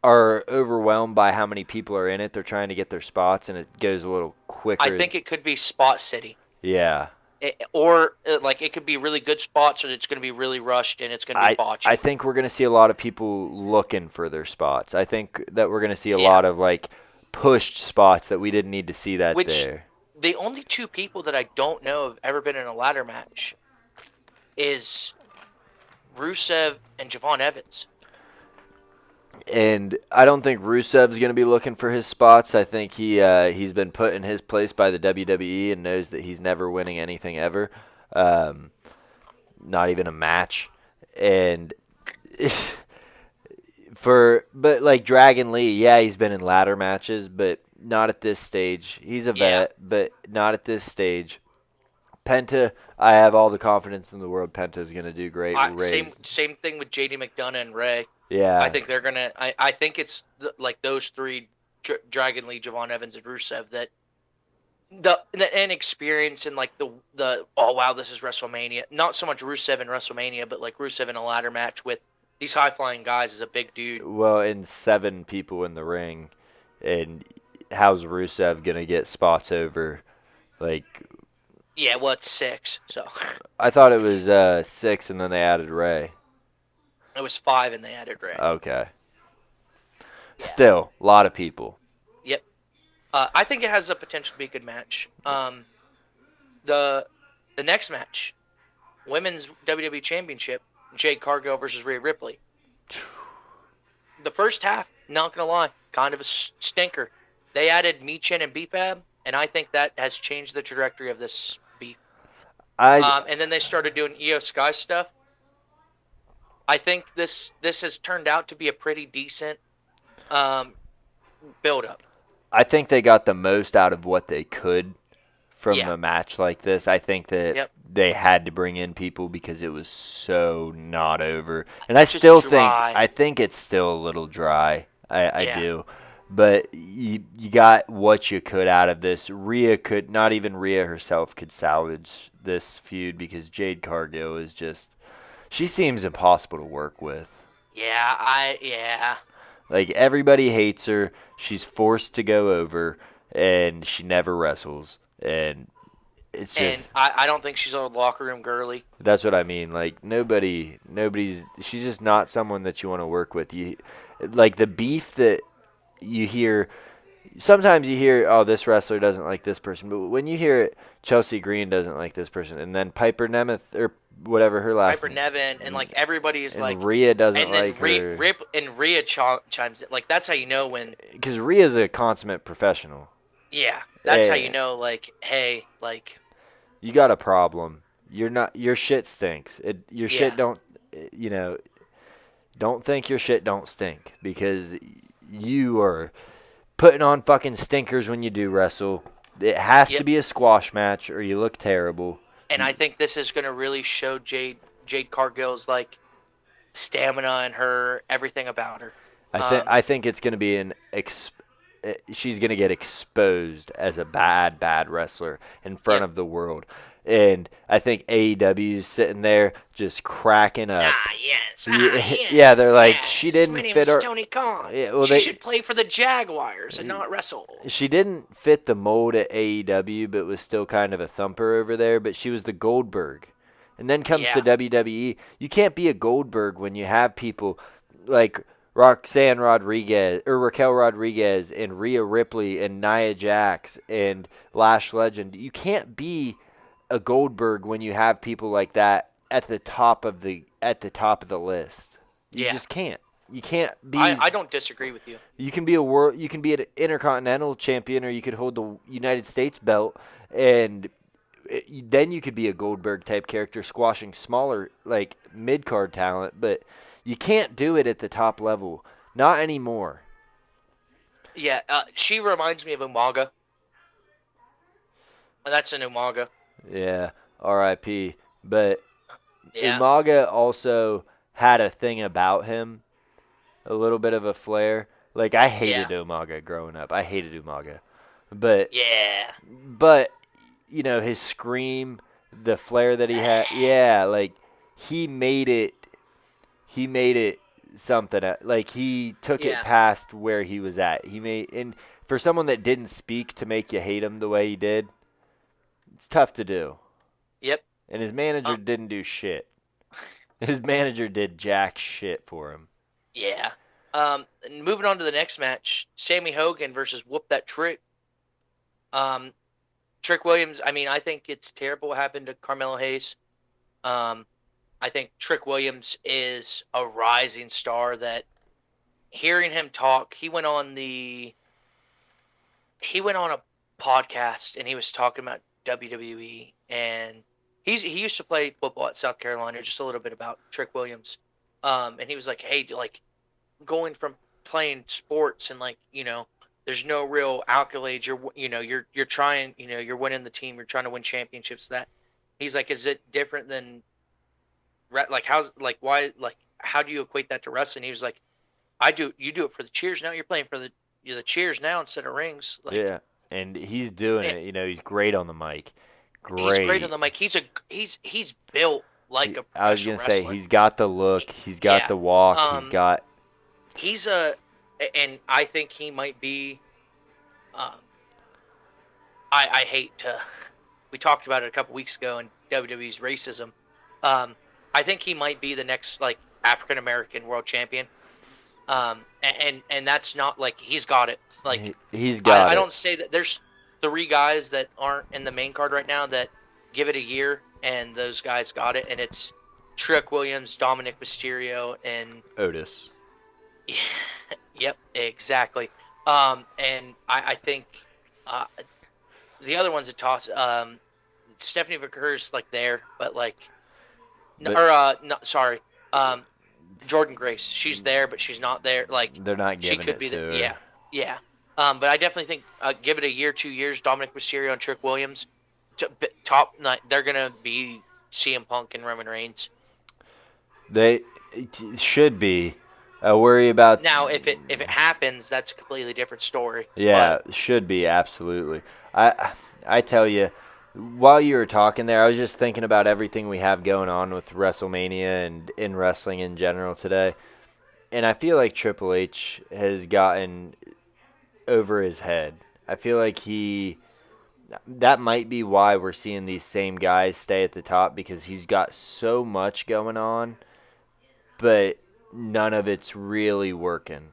are overwhelmed by how many people are in it. They're trying to get their spots, and it goes a little quicker. I think it could be Spot City. Yeah. It could be really good spots, or it's going to be really rushed, and it's going to be botched. I think we're going to see a lot of people looking for their spots. I think that we're going to see a lot of, pushed spots that we didn't need to see that there. The only 2 people that I don't know have ever been in a ladder match is Rusev and Javon Evans. And I don't think Rusev's going to be looking for his spots. I think he's been put in his place by the WWE and knows that he's never winning anything ever, not even a match. And but Dragon Lee, yeah, he's been in ladder matches, but not at this stage. He's a vet, but not at this stage. Penta, I have all the confidence in the world. Penta's going to do great. Same thing with JD McDonough and Rey. Yeah. I think they're going to – I think it's those 3, Dragon Lee, Javon Evans, and Rusev, that the inexperience and the oh, wow, this is WrestleMania. Not so much Rusev in WrestleMania, but Rusev in a ladder match with these high-flying guys as a big dude. Well, and 7 people in the ring. And how's Rusev going to get spots over, Yeah, well, it's 6, so I thought it was 6, and then they added Ray. it was 5, and they added Ray. Okay. Yeah. Still, a lot of people. Yep. I think it has the potential to be a good match. The next match, Women's WWE Championship, Jade Cargill versus Rhea Ripley. The first half, not gonna lie, kind of a stinker. They added Michin and BFAB, and I think that has changed the trajectory of this beef. I And then they started doing Io Sky stuff. I think this has turned out to be a pretty decent build up. I think they got the most out of what they could from Yeah. a match like this. I think that Yep. they had to bring in people because it was so not over. And I It's just still dry. think it's still a little dry. I Yeah. do. But you got what you could out of this. Rhea could not even Rhea herself could salvage this feud because Jade Cargill is just she seems impossible to work with. Yeah. Like everybody hates her. She's forced to go over and she never wrestles. And it's And just I don't think she's a locker room girly. that's what I mean. Like nobody's she's just not someone that you want to work with. You like the beef that you hear sometimes you hear, oh, this wrestler doesn't like this person, but when you hear it, Chelsea Green doesn't like this person, and then Piper Nemeth or whatever her last Piper name, Nevin, and like everybody's and like, Rhea doesn't and then like her Rhea chimes in. Like that's how you know when. because Rhea's a consummate professional. Yeah, that's how Hey. you know. Like, hey, like, You got a problem. You're not. Your shit stinks. Your Yeah. shit don't. You know. Don't think your shit don't stink because you are putting on fucking stinkers when you do wrestle. It has to Yep. be a squash match or you look terrible. and I think this is gonna really show Jade Cargill's like stamina and her everything about her. I think it's going to be she's going to get exposed as a bad wrestler in front Yep. of the world. And I think AEW is sitting there just cracking up. Yes. Yeah, yeah, they're like, yes. she didn't My name fit is our- Tony Khan. Yeah, well, she they- should play for the Jaguars and not wrestle. She didn't fit the mold at AEW, but was still kind of a thumper over there. But she was the Goldberg. And then comes Yeah. to WWE. You can't be a Goldberg when you have people like Roxanne Rodriguez or Raquel Rodriguez and Rhea Ripley and Nia Jax and Lash Legend. You can't be a Goldberg when you have people like that at the top of the list. You Yeah. just can't. You can't be. I don't disagree with you. You can be you can be an intercontinental champion, or you could hold the United States belt, and then you could be a Goldberg type character, squashing smaller like mid card talent. But you can't do it at the top level, not anymore. Yeah, she reminds me of Umaga. That's an Umaga. Yeah, R.I.P. But Yeah. Umaga also had a thing about him, a little bit of a flair. Like I hated Umaga growing up. I hated Umaga, but Yeah. you know, his scream, the flair that he had, yeah, like he made it something. Like he took it Yeah. past where he was at. And for someone that didn't speak to make you hate him the way he did, it's tough to do. Yep. And his manager didn't do shit. His manager did jack shit for him. Yeah. And moving on to the next match, Sammy Hogan versus Whoop That Trick. Trick Williams, I mean, I think it's terrible what happened to Carmelo Hayes. I think Trick Williams is a rising star that hearing him talk, he went on a podcast and he was talking about WWE, and he used to play football at South Carolina, just a little bit about Trick Williams. And he was like, hey, like going from playing sports and like, you know, there's no real accolades. You're trying, you know, you're winning the team. You're trying to win championships. That he's like, is it different than like how do you equate that to wrestling? He was like, you do it for the cheers. Now you're playing for the cheers now instead of rings. Like, yeah, and he's doing it. You know, he's great on the mic. He's great on the mic. He's built like a professional I was gonna wrestler. say he's got the look. He's got the walk. He's and I think he might be. I hate to. we talked about it a couple weeks ago in WWE's racism. I think he might be the next like African American world champion. And that's not like he's got it. Like He's got I it. don't say that there's 3 guys that aren't in the main card right now that give it a year and those guys got it, and it's Trick Williams, Dominic Mysterio, and Otis. yep, exactly. And I think the other ones that toss Stephanie McCur's like there, but like no, sorry. Jordan Grace, she's there, but she's not there. Like They're not she giving could it be to the her. yeah. But I definitely think give it a year, 2 years. Dominic Mysterio and Trick Williams, top. They're gonna be CM Punk and Roman Reigns. They should be. I worry about Now, if it happens, that's a completely different story. Yeah, should be absolutely. I tell you, while you were talking there, I was just thinking about everything we have going on with WrestleMania and in wrestling in general today, and I feel like Triple H has gotten over his head. I feel like that might be why we're seeing these same guys stay at the top, because he's got so much going on, but none of it's really working.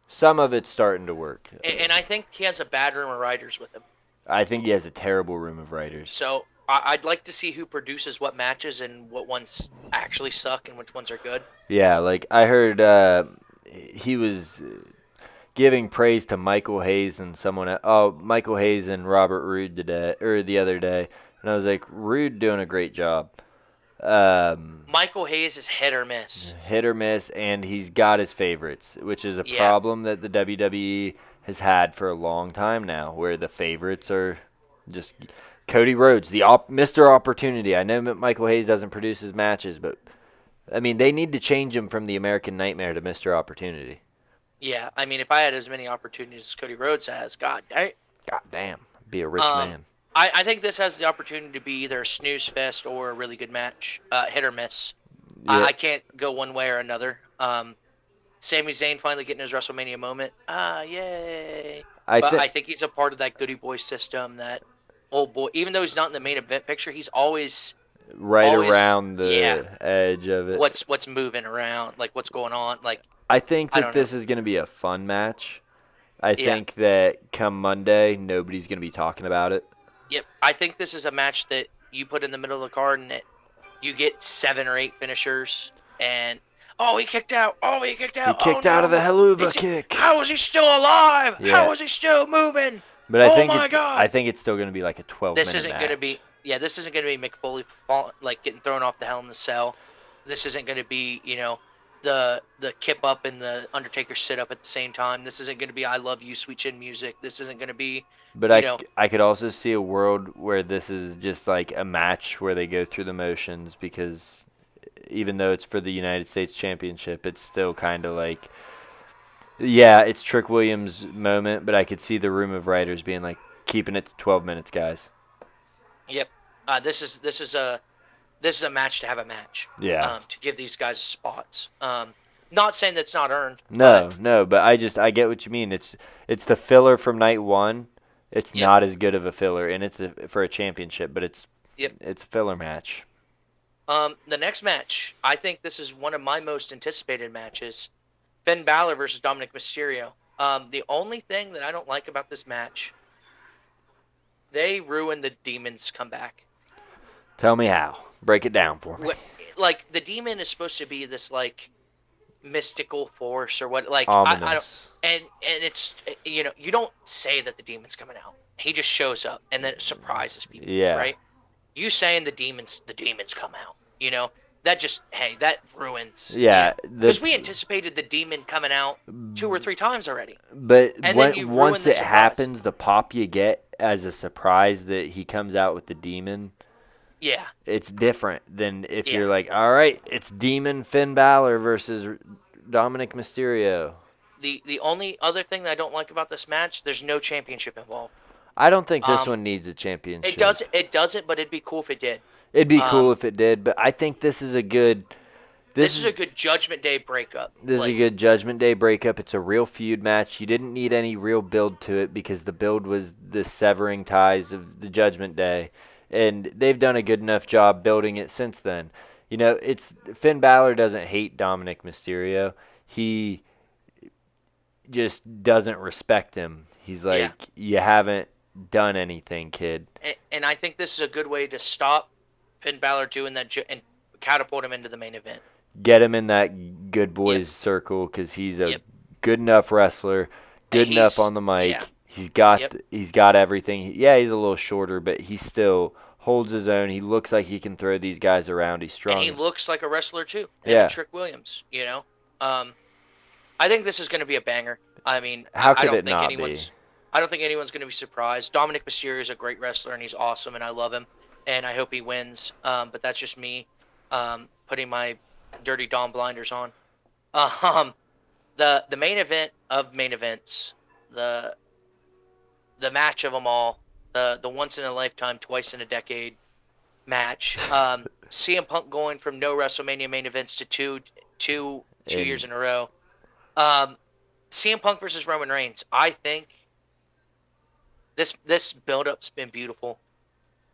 Some of it's starting to work. And I think he has a bad room of writers with him. I think he has a terrible room of writers. So I'd like to see who produces what matches and what ones actually suck and which ones are good. Yeah, like I heard he was giving praise to Michael Hayes and Michael Hayes and Robert Roode today or the other day, and I was like, Roode doing a great job. Michael Hayes is hit or miss. Hit or miss, and he's got his favorites, which is a problem that the WWE has had for a long time now, where the favorites are just Cody Rhodes, Mr. Opportunity. I know that Michael Hayes doesn't produce his matches, but I mean, they need to change him from the American Nightmare to Mr. Opportunity. Yeah, I mean, if I had as many opportunities as Cody Rhodes has, God damn, be a rich man. I think this has the opportunity to be either a snooze fest or a really good match, hit or miss. Yeah. I can't go one way or another. Sami Zayn finally getting his WrestleMania moment. Yay! I think he's a part of that goody boy system. That old boy, even though he's not in the main event picture, he's always around the edge of it. What's moving around? Like what's going on? Like I think that this is going to be a fun match. I think that come Monday, nobody's going to be talking about it. Yep, I think this is a match that you put in the middle of the card and you get 7 or 8 finishers and he kicked out. He kicked out. He kicked out of the Helluva kick. How is he still alive? Yeah. How is he still moving? But I think it's still going to be like a 12-minute match. This isn't going to be this isn't going to be Mick Foley like getting thrown off the Hell in the Cell. This isn't going to be, the kip up and the Undertaker sit up at the same time. This isn't going to be I Love You, Sweet Chin Music. This isn't going to be. But I could also see a world where this is just like a match where they go through the motions, because even though it's for the United States Championship, it's still kind of like, it's Trick Williams' moment, but I could see the room of writers being like, keeping it to 12 minutes, guys. Yep. This is a match to have a match. Yeah. To give these guys spots. Not saying that's not earned. No, but I get what you mean. It's the filler from night one. It's not as good of a filler, and it's for a championship, but it's a filler match. The next match, I think this is one of my most anticipated matches. Finn Balor versus Dominic Mysterio. The only thing that I don't like about this match, they ruined the Demon's comeback. Tell me how. Break it down for me. Like, the Demon is supposed to be this, like, mystical force or what, like, ominous. I don't, and it's, you don't say that the Demon's coming out. He just shows up, and then it surprises people, right? You saying the demons come out, that ruins. Yeah. Because we anticipated the Demon coming out 2 or 3 times already. But once it happens, the pop you get as a surprise that he comes out with the Demon, it's different than if you're like, all right, it's Demon Finn Balor versus Dominic Mysterio. The only other thing that I don't like about this match, there's no championship involved. I don't think this one needs a championship. It doesn't, but it'd be cool if it did. It'd be cool if it did, but I think this is a good... This is a good Judgment Day breakup. This is a good Judgment Day breakup. It's a real feud match. You didn't need any real build to it because the build was the severing ties of the Judgment Day. and they've done a good enough job building it since then. It's Finn Balor doesn't hate Dominic Mysterio. He just doesn't respect him. He's Yeah, like, you haven't done anything, kid. and I think this is a good way to stop Finn Balor doing that and catapult him into the main event. Get him in that good Yep, boys circle because he's a yep. good enough wrestler, And good enough on the yeah, mic. He's yep. got everything. Yeah, he's a little shorter, but he still holds his own. He looks like he can throw these guys around. He's And he strong. looks like a wrestler too. Him and Yeah. Trick Williams, Um, I think this is going to be a banger. I mean, How could it not be? I don't think anyone's going to be surprised. Dominic Mysterio is a great wrestler and he's awesome and I love him and I hope he wins. But that's just me, putting my dirty Dom blinders on. Um, the main event of main events, the the match of them all, the once in a lifetime, twice in a decade match. CM Punk going from no WrestleMania main events to two years And in a row. Um, CM Punk versus Roman Reigns. I think this build up's been beautiful.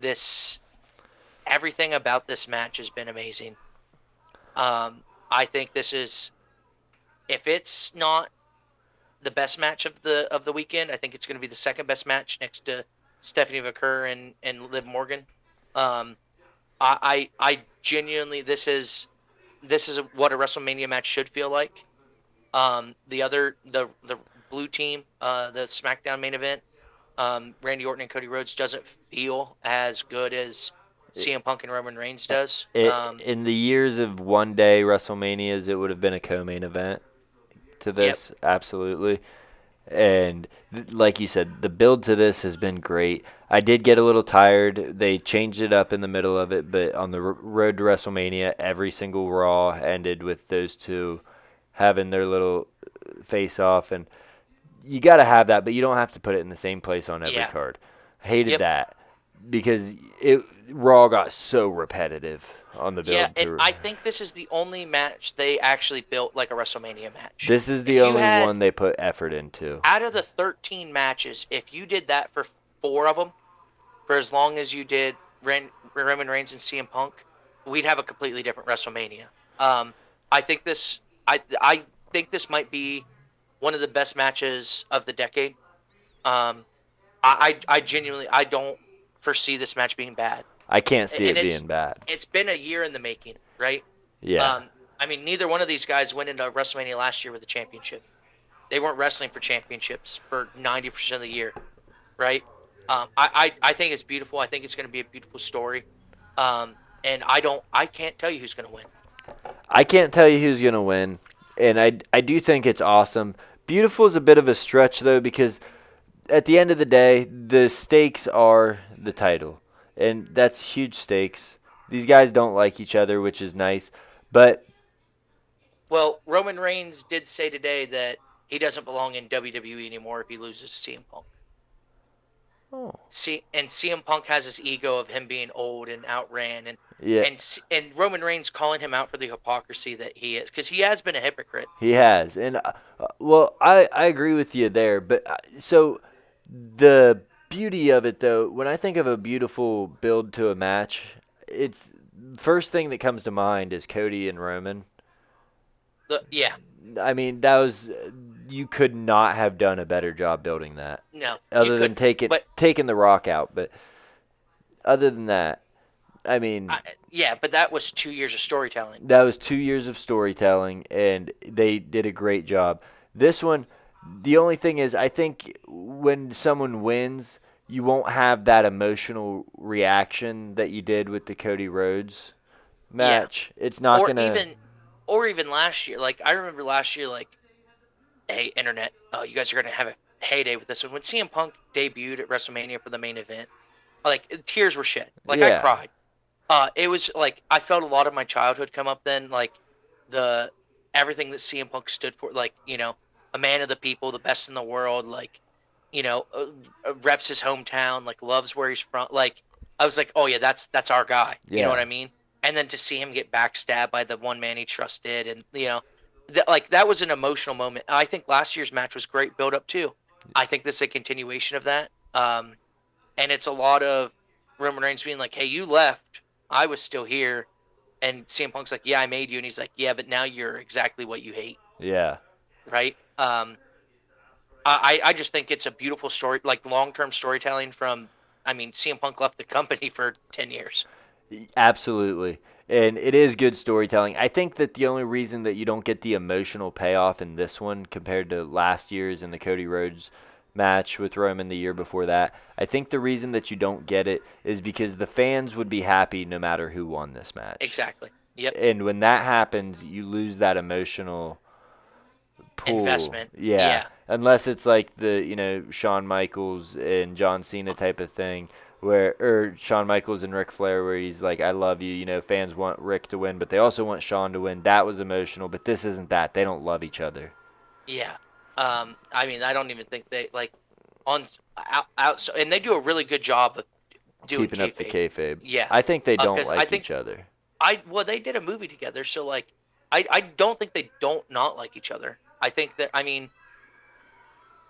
This Everything about this match has been amazing. I think this is, if it's not the best match of the weekend, I think it's going to be the second best match next to Stephanie McCur and Liv Morgan. Um, I genuinely, this is what a WrestleMania match should feel like. The blue team, the SmackDown main event, Randy Orton and Cody Rhodes doesn't feel as good as CM Punk and Roman Reigns does. in the years of one day WrestleManias, it would have been a co-main event to Yep, this, absolutely. And like you said, the build to this has been great. I did get a little tired. They changed it up in the middle of it, but on the road to WrestleMania, every single Raw ended with those two having their little face off, and you got to have that, but you don't have to put it in the same place on every yeah, card. Hated yep, that because it Raw got so repetitive on the yeah. build And to. I think this is the only match they actually built like a WrestleMania match. This is the If you only had one they put effort into. out of the 13 matches, if you did that for four of them, for as long as you did Roman Reigns and CM Punk, we'd have a completely different WrestleMania. Um, I think this, I think this might be one of the best matches of the decade. Um, I genuinely, I don't foresee this match being bad, I can't see and it being bad. it's been a year in the making, right? Yeah. I mean, neither one of these guys went into WrestleMania last year with a championship. They weren't wrestling for championships for 90% of the year, right? I think it's beautiful. I think it's going to be a beautiful story. And I can't tell you who's going to win. I can't tell you who's going to win, and I do think it's awesome. Beautiful is a bit of a stretch, though, because at the end of the day, the stakes are the title, and that's huge stakes. These guys don't like each other, which is nice, but Well, Roman Reigns did say today that he doesn't belong in WWE anymore if he loses to CM Punk. oh, And CM Punk has this ego of him being old and outran, yeah, and Roman Reigns calling him out for the hypocrisy that he is, because he has been a hypocrite. he has, and well, I agree with you there, but so the beauty of it, though, when I think of a beautiful build to a match, it's first thing that comes to mind is Cody and Roman. Yeah, I mean, that was you could not have done a better job building that, no, you other than couldn't. But taking the Rock out. But other than that, I mean, yeah, but that was 2 years of storytelling. that was 2 years of storytelling, and they did a great job. This one, the only thing is, I think when someone wins, you won't have that emotional reaction that you did with the Cody Rhodes Yeah, match. It's not or gonna. even last year. Like I remember last year, like, hey, internet, you guys are gonna have a heyday with this one. When CM Punk debuted at WrestleMania for the main event, like tears were shed. Like I Yeah, cried. It was like I felt a lot of my childhood come up then. Like the everything that CM Punk stood for. Like a man of the people, the best in the world. Like reps his hometown. Like loves where he's from. Like I was like, oh yeah, that's our guy. You know what yeah. I mean? And then to see him get backstabbed by the one man he trusted, and that was an emotional moment. I think last year's match was great build up too. I think this is a continuation of that. And it's a lot of Roman Reigns being like, "Hey, you left. I was still here," and CM Punk's like, "Yeah, I made you," and he's like, "Yeah, but now you're exactly what you hate." Yeah. Right? I just think it's a beautiful story, like long-term storytelling from. I mean, CM Punk left the company for 10 years. Absolutely. And it is good storytelling. I think that the only reason that you don't get the emotional payoff in this one compared to last year's and the Cody Rhodes match with Roman the year before that, I think the reason that you don't get it is because the fans would be happy no matter who won this match. Exactly. Yep. And when that happens, you lose that emotional pool. Investment. Yeah. Yeah. Unless it's like the, Shawn Michaels and John Cena type of thing or Shawn Michaels and Ric Flair where he's like, I love you, fans want Rick to win, but they also want Shawn to win. That was emotional, but this isn't that. They don't love each other. Yeah. I mean, I don't even think they like on out and they do a really good job of doing Keeping up the kayfabe. Yeah. I think they don't 'cause like I think each other. well, they did a movie together, so like I don't think they don't not like each other. I think that, I mean,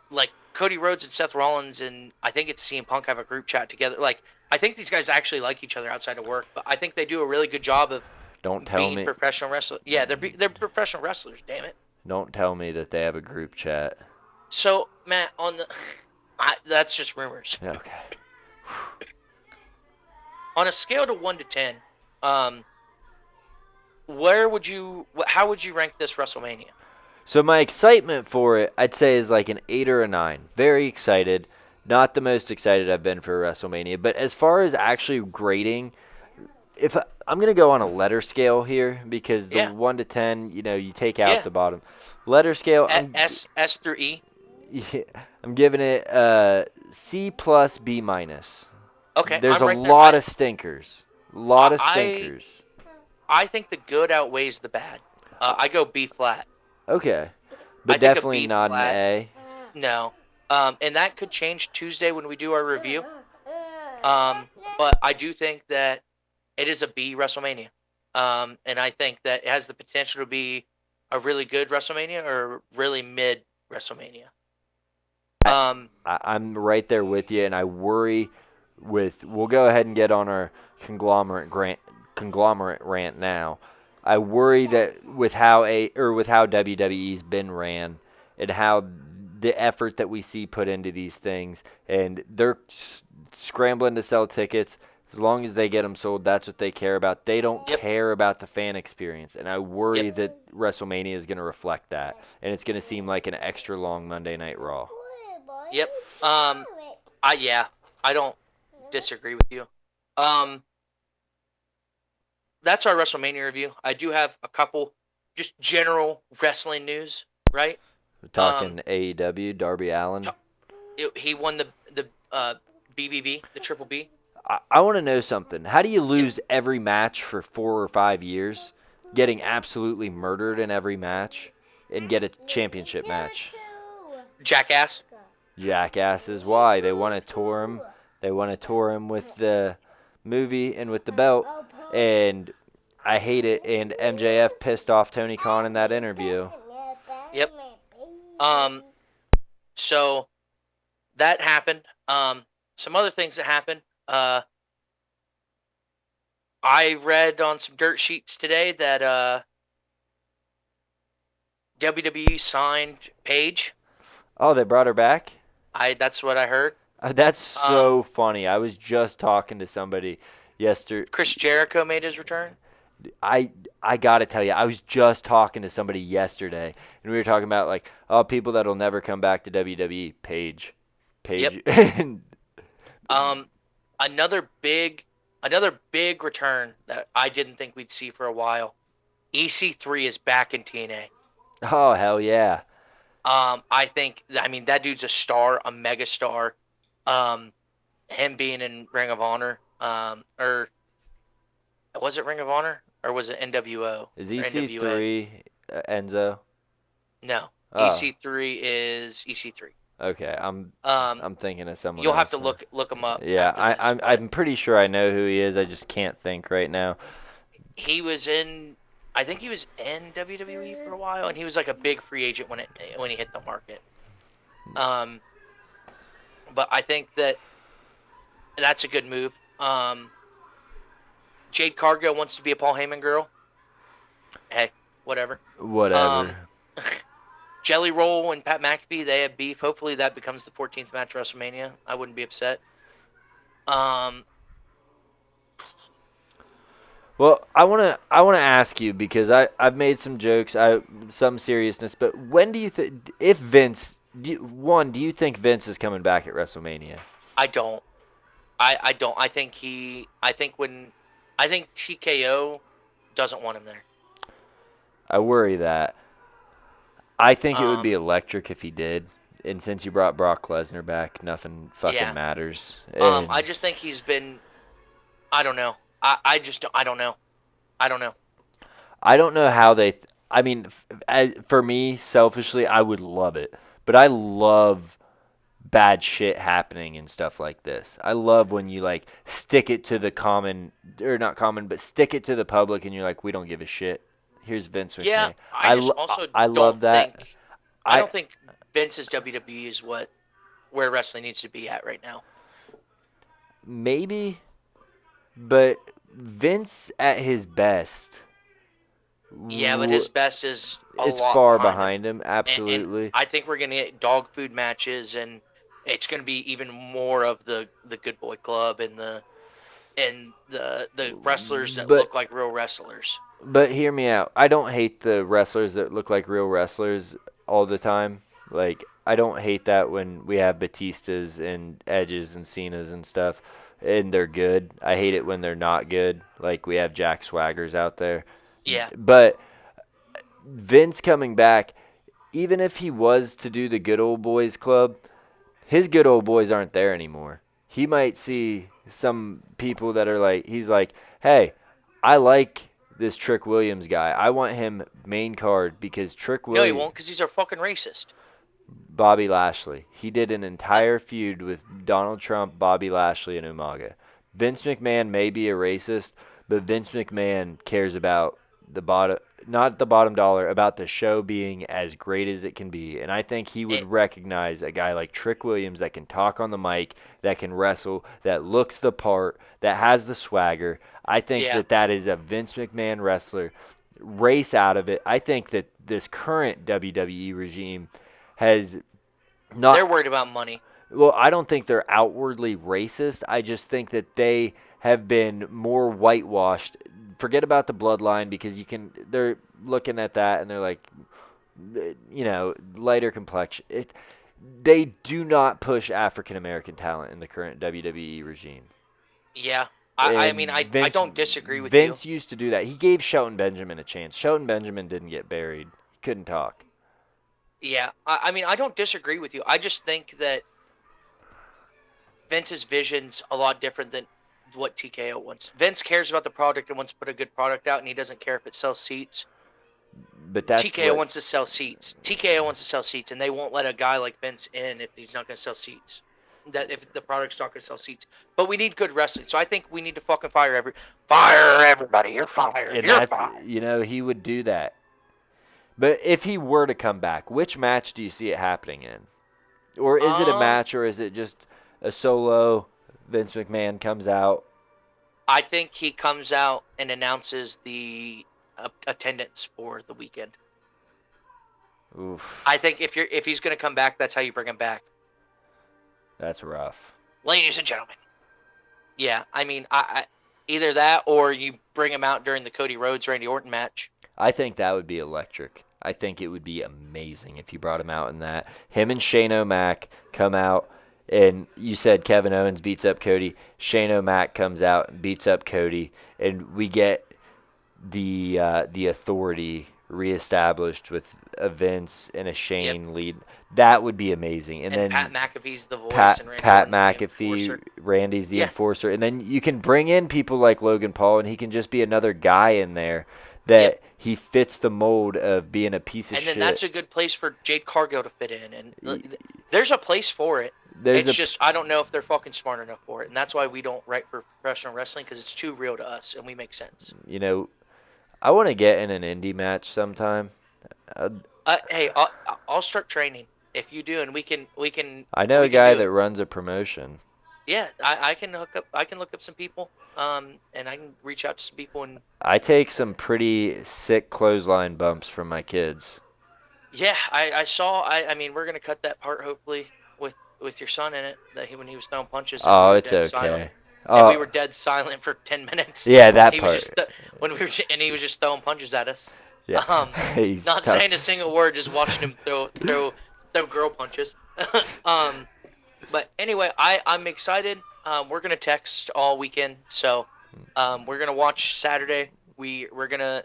like Cody Rhodes and Seth Rollins and I think it's CM Punk have a group chat together. Like I think these guys actually like each other outside of work, but I think they do a really good job of Don't tell being me. professional wrestlers. Yeah, they're professional wrestlers. Damn it. Don't tell me that they have a group chat. So Matt, on the that's just rumors. Okay. On a scale to 1 to 10, um, how would you rank this WrestleMania? So my excitement for it, I'd say, is like an 8 or a 9. Very excited. Not the most excited I've been for WrestleMania, but as far as actually grading, I'm gonna go on a letter scale here because the 1 to 10, you take out the bottom. Letter scale, S through E. Yeah, I'm giving it C plus B minus. Okay, There's I'm a right there. lot of stinkers. Stinkers. I think the good outweighs the bad. I go B flat. Okay, I but think a definitely B not flat. an A. No. And that could change Tuesday when we do our review. But I do think that it is a B WrestleMania. And I think that it has the potential to be a really good WrestleMania or really mid WrestleMania. I'm right there with you, and I worry we'll go ahead and get on our conglomerate rant now. I worry that with how WWE's been ran and how the effort that we see put into these things, and they're scrambling to sell tickets. As long as they get them sold, that's what they care about. They don't care about the fan experience, and I worry that WrestleMania is going to reflect that, and it's going to seem like an extra long Monday Night Raw. Yep. I don't disagree with you. That's our WrestleMania review. I do have a couple just general wrestling news, right? We're talking AEW, Darby Allin. He won the BBB, the Triple B. I want to know something. How do you lose every match for 4 or 5 years, getting absolutely murdered in every match, and get a championship match? Jackass. Jackass is why. They want to tour him. They want to tour him with the movie and with the belt, and I hate it. And MJF pissed off Tony Khan in that interview. Yep. So that happened. Some other things that happened. I read on some dirt sheets today that WWE signed Paige. Oh, they brought her back? That's what I heard. That's so funny. I was just talking to somebody yesterday. Chris Jericho made his return. I got to tell you, I was just talking to somebody yesterday, and we were talking about, like, people that'll never come back to WWE. Paige. Yep. Another big return that I didn't think we'd see for a while. EC3 is back in TNA. Oh, hell yeah. I mean, that dude's a star, a mega star. Him being in Ring of Honor, or was it Ring of Honor or was it NWO? Is EC3 Enzo? No, Oh. EC3 is EC3. Okay, I'm thinking of someone. You'll have else to now. look him up. Yeah, after this, I'm pretty sure I know who he is. I just can't think right now. He was in. I think he was in WWE for a while, and he was like a big free agent when he hit the market. But I think that's a good move. Jade Cargill wants to be a Paul Heyman girl. Hey, whatever. Whatever. Jelly Roll and Pat McAfee, they have beef. Hopefully that becomes the 14th match at WrestleMania. I wouldn't be upset. Well, I wanna ask you because I've made some jokes, some seriousness, but when do you think if Vince do you think Vince is coming back at WrestleMania? I don't. I don't. I think TKO doesn't want him there. I worry that. I think it would be Um, electric if he did. And since you brought Brock Lesnar back, nothing fucking yeah. matters. I And just think he's been. I don't know. I just don't. I don't know. I don't know. I don't know how they. I mean, for me, selfishly, I would love it. But I love bad shit happening and stuff like this. I love when you like stick it to the common, or not common, but stick it to the public, and you're like, we don't give a shit. Here's Vince Yeah, McMahon. I just also I don't love that. think. I I don't think Vince's WWE is where wrestling needs to be at right now. maybe, but Vince at his best. Yeah, but his best is a It's lot far behind behind him, and absolutely. I think we're gonna get dog food matches, and it's gonna be even more of the Good Boy Club and the wrestlers that But look like real wrestlers. but hear me out. I don't hate the wrestlers that look like real wrestlers all the time. Like I don't hate that when we have Batistas and Edges and Cenas and stuff, and they're good. I hate it when they're not good. Like we have Jack Swaggers out there. Yeah, But Vince coming back, even if he was to do the good old boys club, his good old boys aren't there anymore. He might see some people that are like, he's like, hey, I like this Trick Williams guy. I want him main card because Trick no, he Williams, won't because he's a fucking racist. Bobby Lashley, he did an Uh, entire feud with Donald Trump, Bobby Lashley, and Umaga. Vince McMahon may be a racist, but Vince McMahon cares about the bottom, not the bottom dollar, about the show being as great as it can be. And I think he would it, recognize a guy like Trick Williams that can talk on the mic, that can wrestle, that looks the part, that has the swagger. I think yeah, that is a Vince McMahon wrestler. Race out of it. I think that this current WWE regime has they're not. worried about money. Well, I don't think they're outwardly racist. I just think that they have been more whitewashed. Forget about the bloodline because they're looking at that and they're like, lighter complexion. They do not push African American talent in the current WWE regime. Yeah, I And mean I don't disagree with you. Vince used to do that. He gave Shelton Benjamin a chance. Shelton Benjamin didn't get buried. He couldn't talk. Yeah, I mean I don't disagree with you. I just think that Vince's vision's a lot different than what TKO wants. Vince cares about the product and wants to put a good product out, and he doesn't care if it sells seats. But that's TKO what wants to sell seats. TKO wants to sell seats, and they won't let a guy like Vince in if he's not going to sell seats. That if the product's not going to sell seats. But we need good wrestling, so I think we need to fucking fire everybody. You're fired. and You're that's fired. he would do that. But if he were to come back, which match do you see it happening in? Or is it a Um, match, or is it just a solo? Vince McMahon comes out. I think he comes out and announces the attendance for the weekend. Oof, I think if he's going to come back, that's how you bring him back. that's rough. Ladies and gentlemen. Yeah, I mean, I either that or you bring him out during the Cody Rhodes Randy Orton match. I think that would be electric. I think it would be amazing if you brought him out in that. Him and Shane O'Mac come out, and you said Kevin Owens beats up Cody. Shane O'Mac comes out and beats up Cody, and we get the authority reestablished with a Vince and a Shane lead. That would be amazing. And then Pat McAfee's the voice and Randy Pat Orton's the McAfee, enforcer. Randy's the Yeah. enforcer, and then you can bring in people like Logan Paul, and he can just be another guy in there that he fits the mold of being a piece of And shit. then that's a good place for Jade Cargill to fit in, and there's a place for it. There's It's just I don't know if they're fucking smart enough for it, and that's why we don't write for professional wrestling because it's too real to us, and we make sense. I want to get in an indie match sometime. Hey, I'll start training if you do, and we can. I know we a can guy do that it. runs a promotion. Yeah, I can hook up. I can look up some people. And I can reach out to some people. And I take some pretty sick clothesline bumps from my kids. yeah, I saw. I mean, we're gonna cut that part hopefully with your son in it. That when he was throwing punches and we Oh, were it's dead silent. okay. And we Oh, were dead silent for 10 minutes. yeah, that He was part. just when we were and he was just throwing punches at us. Yeah, he's Not tough. saying a single word, just watching him throw girl punches. um, but anyway, I'm excited. We're gonna text all weekend, so we're gonna watch Saturday. We're gonna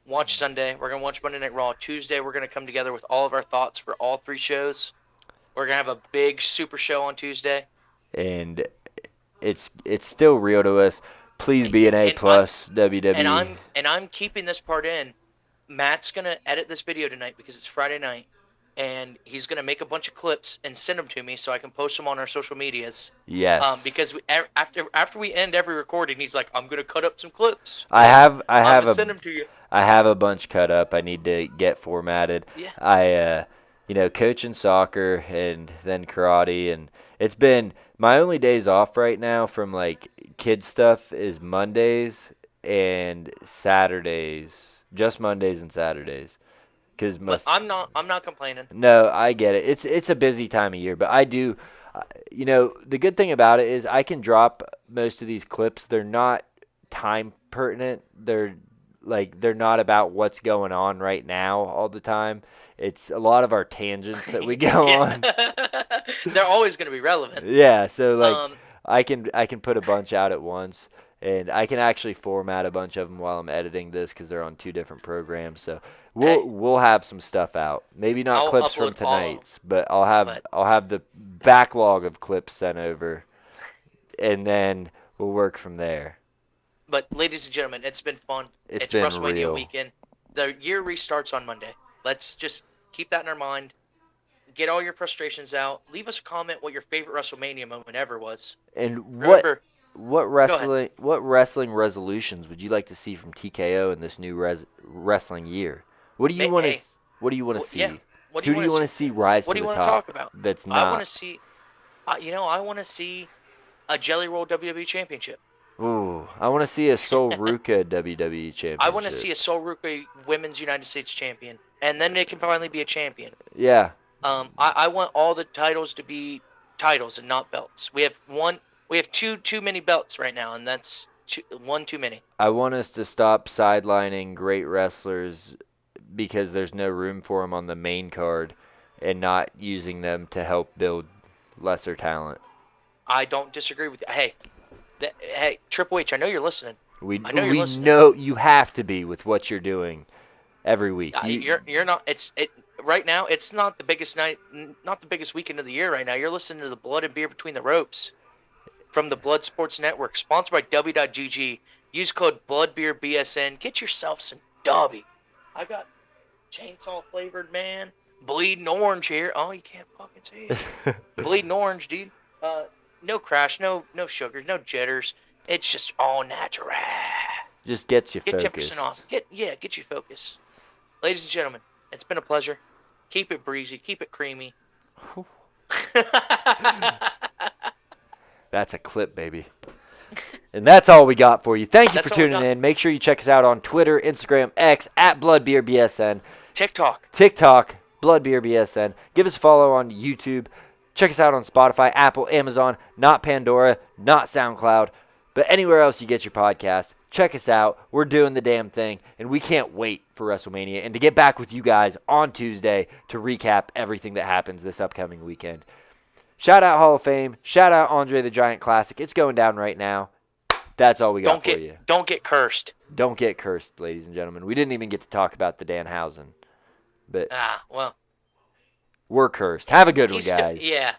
watch Sunday. We're gonna watch Monday Night Raw. Tuesday, we're gonna come together with all of our thoughts for all 3 shows. We're gonna have a big super show on Tuesday. And it's still real to us. Please be an A And I'm plus WWE. and I'm keeping this part in. Matt's gonna edit this video tonight because it's Friday night, and he's gonna make a bunch of clips and send them to me so I can post them on our social medias. Yes. Because after we end every recording, he's like, "I'm gonna cut up some clips. I have I'm gonna a send them to you." I have a bunch cut up. I need to get formatted. Yeah. Coaching soccer and then karate, and it's been my only days off right now from like kid stuff is Mondays and Saturdays, just Mondays and Saturdays. But I'm not complaining. No, I get it. It's a busy time of year, but I do. The good thing about it is I can drop most of these clips. They're not time pertinent. They're not about what's going on right now all the time. It's a lot of our tangents that we go on. They're always going to be relevant. Yeah, so Um, I can put a bunch out at once, and I can actually format a bunch of them while I'm editing this because they're on 2 different programs. So we'll have some stuff out. Maybe not I'll clips from upload all of 'em, tonight's, but I'll have the backlog of clips sent over, and then we'll work from there. But ladies and gentlemen, it's been fun. It's It's been WrestleMania real. weekend. The year restarts on Monday. Let's just keep that in our mind. Get all your frustrations out. Leave us a comment what your favorite WrestleMania moment ever was. And Remember, what wrestling resolutions would you like to see from TKO in this new wrestling year? What do you want to hey, What do you want to see? yeah. What Who do you want to see rise What to do you the want to top? talk about? That's I want not. to see. I want to see a Jelly Roll WWE Championship. Ooh, I want to see a Sol Ruca WWE Championship. I want to see a Sol Ruca Women's United States Champion, and then they can finally be a champion. Yeah. I want all the titles to be titles and not belts. We have too many belts right now, and that's one too many. I want us to stop sidelining great wrestlers because there's no room for them on the main card, and not using them to help build lesser talent. I don't disagree with you. Hey, Triple H, I know you're listening. We you're listening. know you have to be with what you're doing every week. You're not. Right now. It's not the biggest night, not the biggest weekend of the year right now. You're listening to the Blood and Beer Between the Ropes from the Blood Sports Network, sponsored by W.GG. Use code BloodBeerBSN. Get yourself some Dobby. I got chainsaw flavored, man. Bleeding orange here. Oh, you can't fucking see it. Bleeding orange, dude. No crash, no sugars, no jitters. It's just all natural. Just gets you Get focused. 10% off. Get you focused. Ladies and gentlemen, it's been a pleasure. Keep it breezy. Keep it creamy. That's a clip, baby. And that's all we got for you. Thank you That's for all we tuning got. in. Make sure you check us out on Twitter, Instagram, X, at BloodBeerBSN. TikTok. BloodBeerBSN. Give us a follow on YouTube. Check us out on Spotify, Apple, Amazon, not Pandora, not SoundCloud, but anywhere else you get your podcast. Check us out. We're doing the damn thing, and we can't wait for WrestleMania and to get back with you guys on Tuesday to recap everything that happens this upcoming weekend. Shout out Hall of Fame. Shout out Andre the Giant Classic. It's going down right now. That's all we got for you. Don't get cursed. Don't get cursed, ladies and gentlemen. We didn't even get to talk about the Danhausen, but Well. we're cursed. Have a good one, guys. Yeah.